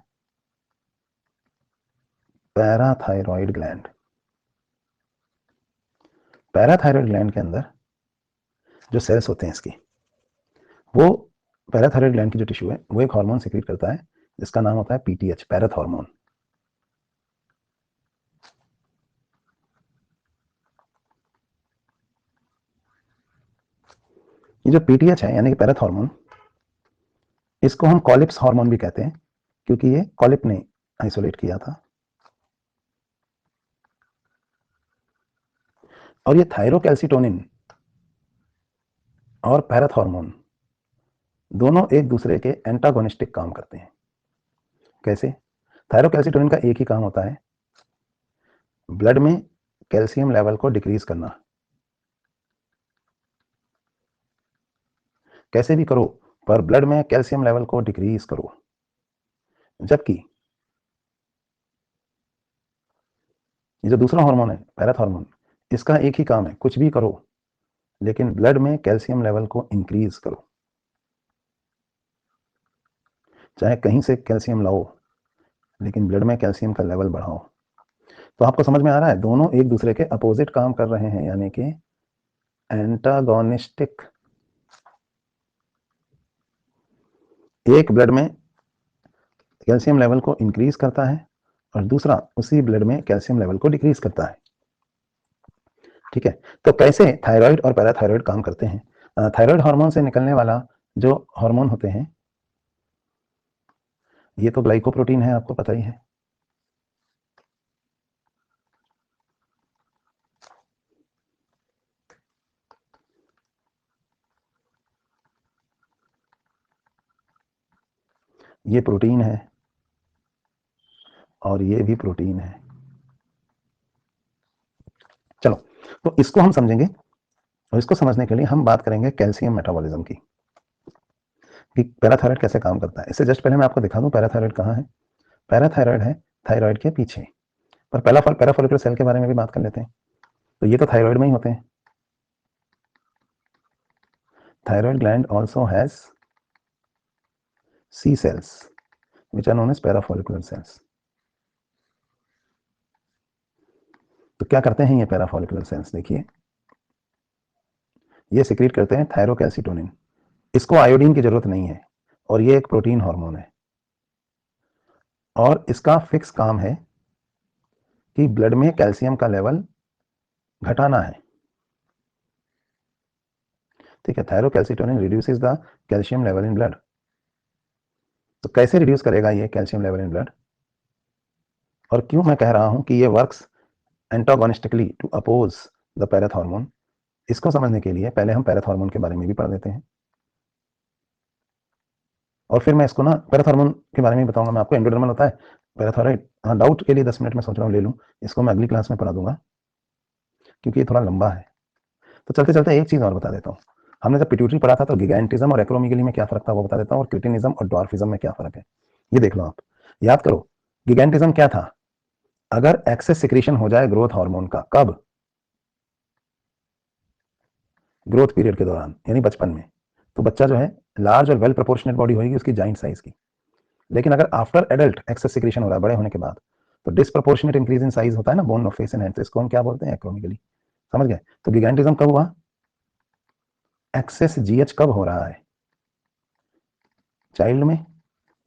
पैराथायरॉइड ग्लैंड। पैराथायरॉइड ग्लैंड के अंदर जो सेल्स होते हैं इसकी, वो पैराथायरॉइड ग्लैंड की जो टिश्यू है वो एक हार्मोन सिक्रीट करता है, जिसका नाम होता है PTH, पैराथ हार्मोन। ये जो PTH है यानी कि पैराथ हार्मोन, इसको हम कॉलिप्स हार्मोन भी कहते हैं, क्योंकि ये कॉलिप ने आइसोलेट किया था। और ये थायरोकैल्सिटोनिन और पैराथ हार्मोन दोनों एक दूसरे के एंटागोनिस्टिक काम करते हैं। कैसे? थायरोकैल्सिटोनिन का एक ही काम होता है, ब्लड में कैल्शियम लेवल को डिक्रीज करना। कैसे भी करो पर ब्लड में कैल्शियम लेवल को डिक्रीज करो। जबकि ये जो दूसरा हार्मोन है पैराथ हार्मोन, इसका एक ही काम है, कुछ भी करो लेकिन ब्लड में कैल्शियम लेवल को इंक्रीज करो। चाहे कहीं से कैल्शियम लाओ लेकिन ब्लड में कैल्शियम का लेवल बढ़ाओ। तो आपको समझ में आ रहा है, दोनों एक दूसरे के अपोजिट काम कर रहे हैं, यानी कि एंटागोनिस्टिक। एक ब्लड में कैल्शियम लेवल को इंक्रीज करता है और दूसरा उसी ब्लड में कैल्शियम लेवल को डिक्रीज करता है। ठीक है, तो कैसे थायराइड और पैराथायराइड काम करते हैं? थायराइड हार्मोन से निकलने वाला जो हार्मोन होते हैं, ये तो ग्लाइकोप्रोटीन है, आपको पता ही है। ये प्रोटीन है और ये भी प्रोटीन है। चलो, तो इसको हम समझेंगे और इसको समझने के लिए हम बात करेंगे कैल्शियम मेटाबॉलिज्म की, कि पैराथायराइड कैसे काम करता है। इससे जस्ट पहले मैं आपको दिखा दूं पैराथायराइड कहाँ है। पैराथायराइड है थायराइड के पीछे। पर पहला पैराफोलिकुलर सेल के बारे में भी बात कर लेते हैं। तो ये तो थायराइड में ही होते हैं। Thyroid gland also has C cells which are known as parafollicular cells। तो क्या करते हैं ये पैराफॉलिकुलर सेल्स? देखिए, ये सिक्रीट करते हैं थायरोकैल्सिटोनिन। इसको आयोडीन की जरूरत नहीं है और ये एक प्रोटीन हार्मोन है और इसका फिक्स काम है कि ब्लड में कैल्शियम का लेवल घटाना है। ठीक है, thyrocalcitonin reduces the calcium level in blood. तो कैसे रिड्यूस करेगा ये कैल्शियम लेवल इन ब्लड? और क्यों मैं कह रहा हूं कि ये works antagonistically to oppose the parathormone, इसको समझने के लिए पहले हम पैराथॉर्मोन के बारे में भी पढ़ लेते हैं और फिर मैं इसको ना पैराथॉर्मोन के बारे में बताऊंगा मैं आपको। एंडोडर्मल होता है पैराथायरॉइड, हाँ डाउट के लिए 10 मिनट में सोच रहा हूँ ले लूँ, इसको मैं अगली क्लास में पढ़ा दूंगा क्योंकि ये थोड़ा लंबा है। तो चलते चलते एक चीज और बता देता हूँ। हमने जब पिट्यूटरी पढ़ा था तो गिगैंटिज्म और एक्रोमीगली में क्या फर्क था वो बता देता हूँ, और क्रिटिनिज्म और ड्वार्फिज्म में क्या फर्क है ये देख लो आप। याद करो गिगैंटिज्म क्या था, अगर एक्सेस सिक्रीशन हो जाए ग्रोथ हार्मोन का, कब, ग्रोथ पीरियड के दौरान यानी बचपन में, तो बच्चा जो है लार्ज और वेल प्रोपोर्शनेट बॉडी होगी उसकी, जाइंट साइज की। लेकिन अगर आफ्टर एडल्ट एक्सेस सिक्रीशन हो रहा है बड़े होने के बाद, तो डिस्प्रोपोर्शनेट इंक्रीज इन साइज होता है ना bone of face and hand, इसको हम क्या बोलते हैं, एक्रोमीगली। समझ गए? तो गिगैंटिज्म कब हुआ, एक्सेस जीएच कब हो रहा है, चाइल्ड में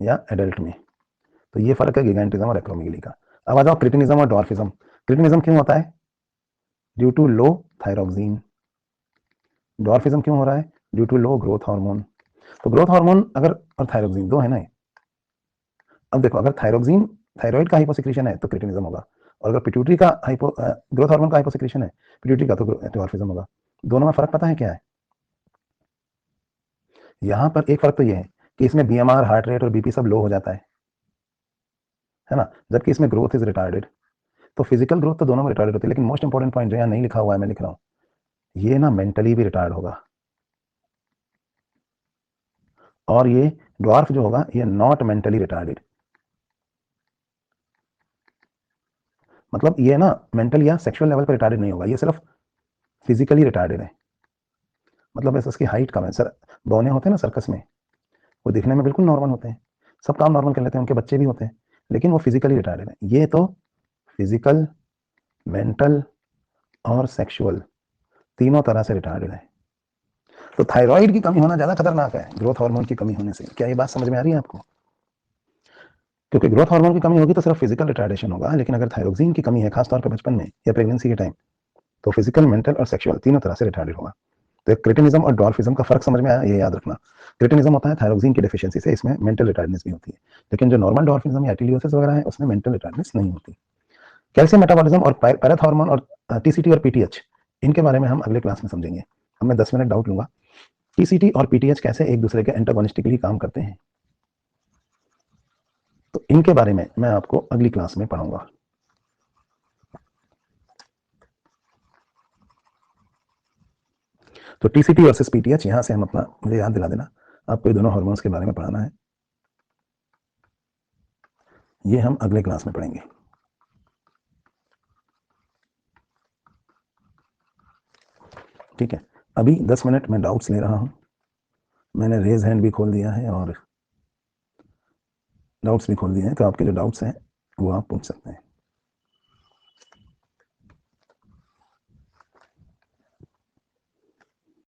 या एडल्ट में। तो ये फर्क है गिगैंटिज्म और एक्रोमीगली का। अब आ जाओ क्रिटिनिज्म और डॉर्फिज्म। क्रिटिनिज्म क्यों होता है, due to low thyroxine. Dwarfism क्यों हो रहा है, due to low growth hormone. तो ग्रोथ हार्मोन अगर और थायरोक्सिन दो है ना। अब देखो अगर थायरोक्सिन थायराइड का हाइपोसिक्रीशन है तो क्रिटिनिज्म होगा, और अगर पिट्यूटरी का ग्रोथ हार्मोन का हाइपोसिक्रीशन है पिट्यूटरी का, तो डॉर्फिज्म होगा। दोनों में फर्क पता है क्या है, यहाँ पर एक फर्क तो ये है कि इसमें बीएमआर, हार्ट रेट और बीपी सब लो हो जाता है ना, जबकि इसमें ग्रोथ इज रिटार्डेड। तो फिजिकल ग्रोथ तो दोनों में रिटार्डेड होती है, लेकिन मोस्ट इंपॉर्टेंट पॉइंट जो यहाँ नहीं लिखा हुआ है मैं लिख रहा हूँ, ये ना मेंटली भी रिटार्ड होगा। और ये ड्वार्फ जो होगा ये नॉट मेंटली रिटार्डेड, मतलब ये ना मेंटल या सेक्सुअल लेवल पर रिटार्डेड नहीं होगा, ये सिर्फ फिजिकली रिटार्डेड है। मतलब ऐसे इसकी हाइट कम है सर, बौने होते हैं ना सर्कस में, वो दिखने में बिल्कुल नॉर्मल होते हैं, सब काम नॉर्मल कर लेते हैं, उनके बच्चे भी होते हैं, लेकिन वो फिजिकली रिटार्डेड है। ये तो फिजिकल, मेंटल और सेक्सुअल तीनों तरह से रिटार्डेड है। तो थायराइड की कमी होना ज्यादा खतरनाक है ग्रोथ हार्मोन की कमी होने से। क्या ये बात समझ में आ रही है आपको? क्योंकि ग्रोथ हार्मोन की कमी होगी तो सिर्फ फिजिकल रिटार्डेशन होगा, लेकिन अगर थायरोक्सिन की कमी है खासतौर पर बचपन में या प्रेगनेंसी के टाइम, तो फिजिकल, मेंटल और सेक्सुअल तीनों तरह से रिटार्डेड होगा। तो क्रिटिनिज्म और डॉर्फिज्म का फर्क समझ में आया, ये याद रखना। क्रिटिनिज्म होता है थायरोक्सिन की डेफिशिएंसी से, इसमें मेंटल रिटार्डनेस भी होती है, लेकिन जो नॉर्मल डॉर्फिज्म या एटिलियोसिस वगैरह है उसमें मेंटल रिटार्डनेस नहीं होती। कैल्शियम मेटाबॉलिज्म और पैराथॉर्मोन और टीसीटी और पीटीएच, इनके बारे में हम अगले क्लास में समझेंगे। अब मैं 10 मिनट डाउट लूंगा, टीसीटी और पीटीएच कैसे एक दूसरे के एंटागोनिस्टिकली काम करते हैं, तो इनके बारे में मैं आपको अगली क्लास में पढ़ाऊंगा। तो टीसीटी वर्सेस पीटीएच, यहां से हम अपना, मुझे याद दिला देना आपको ये दोनों हार्मोन्स के बारे में पढ़ाना है, ये हम अगले क्लास में पढ़ेंगे। ठीक है, अभी 10 मिनट में डाउट्स ले रहा हूं, मैंने रेज हैंड भी खोल दिया है और डाउट्स भी खोल दिए हैं, तो आपके जो डाउट्स हैं वो आप पूछ सकते हैं।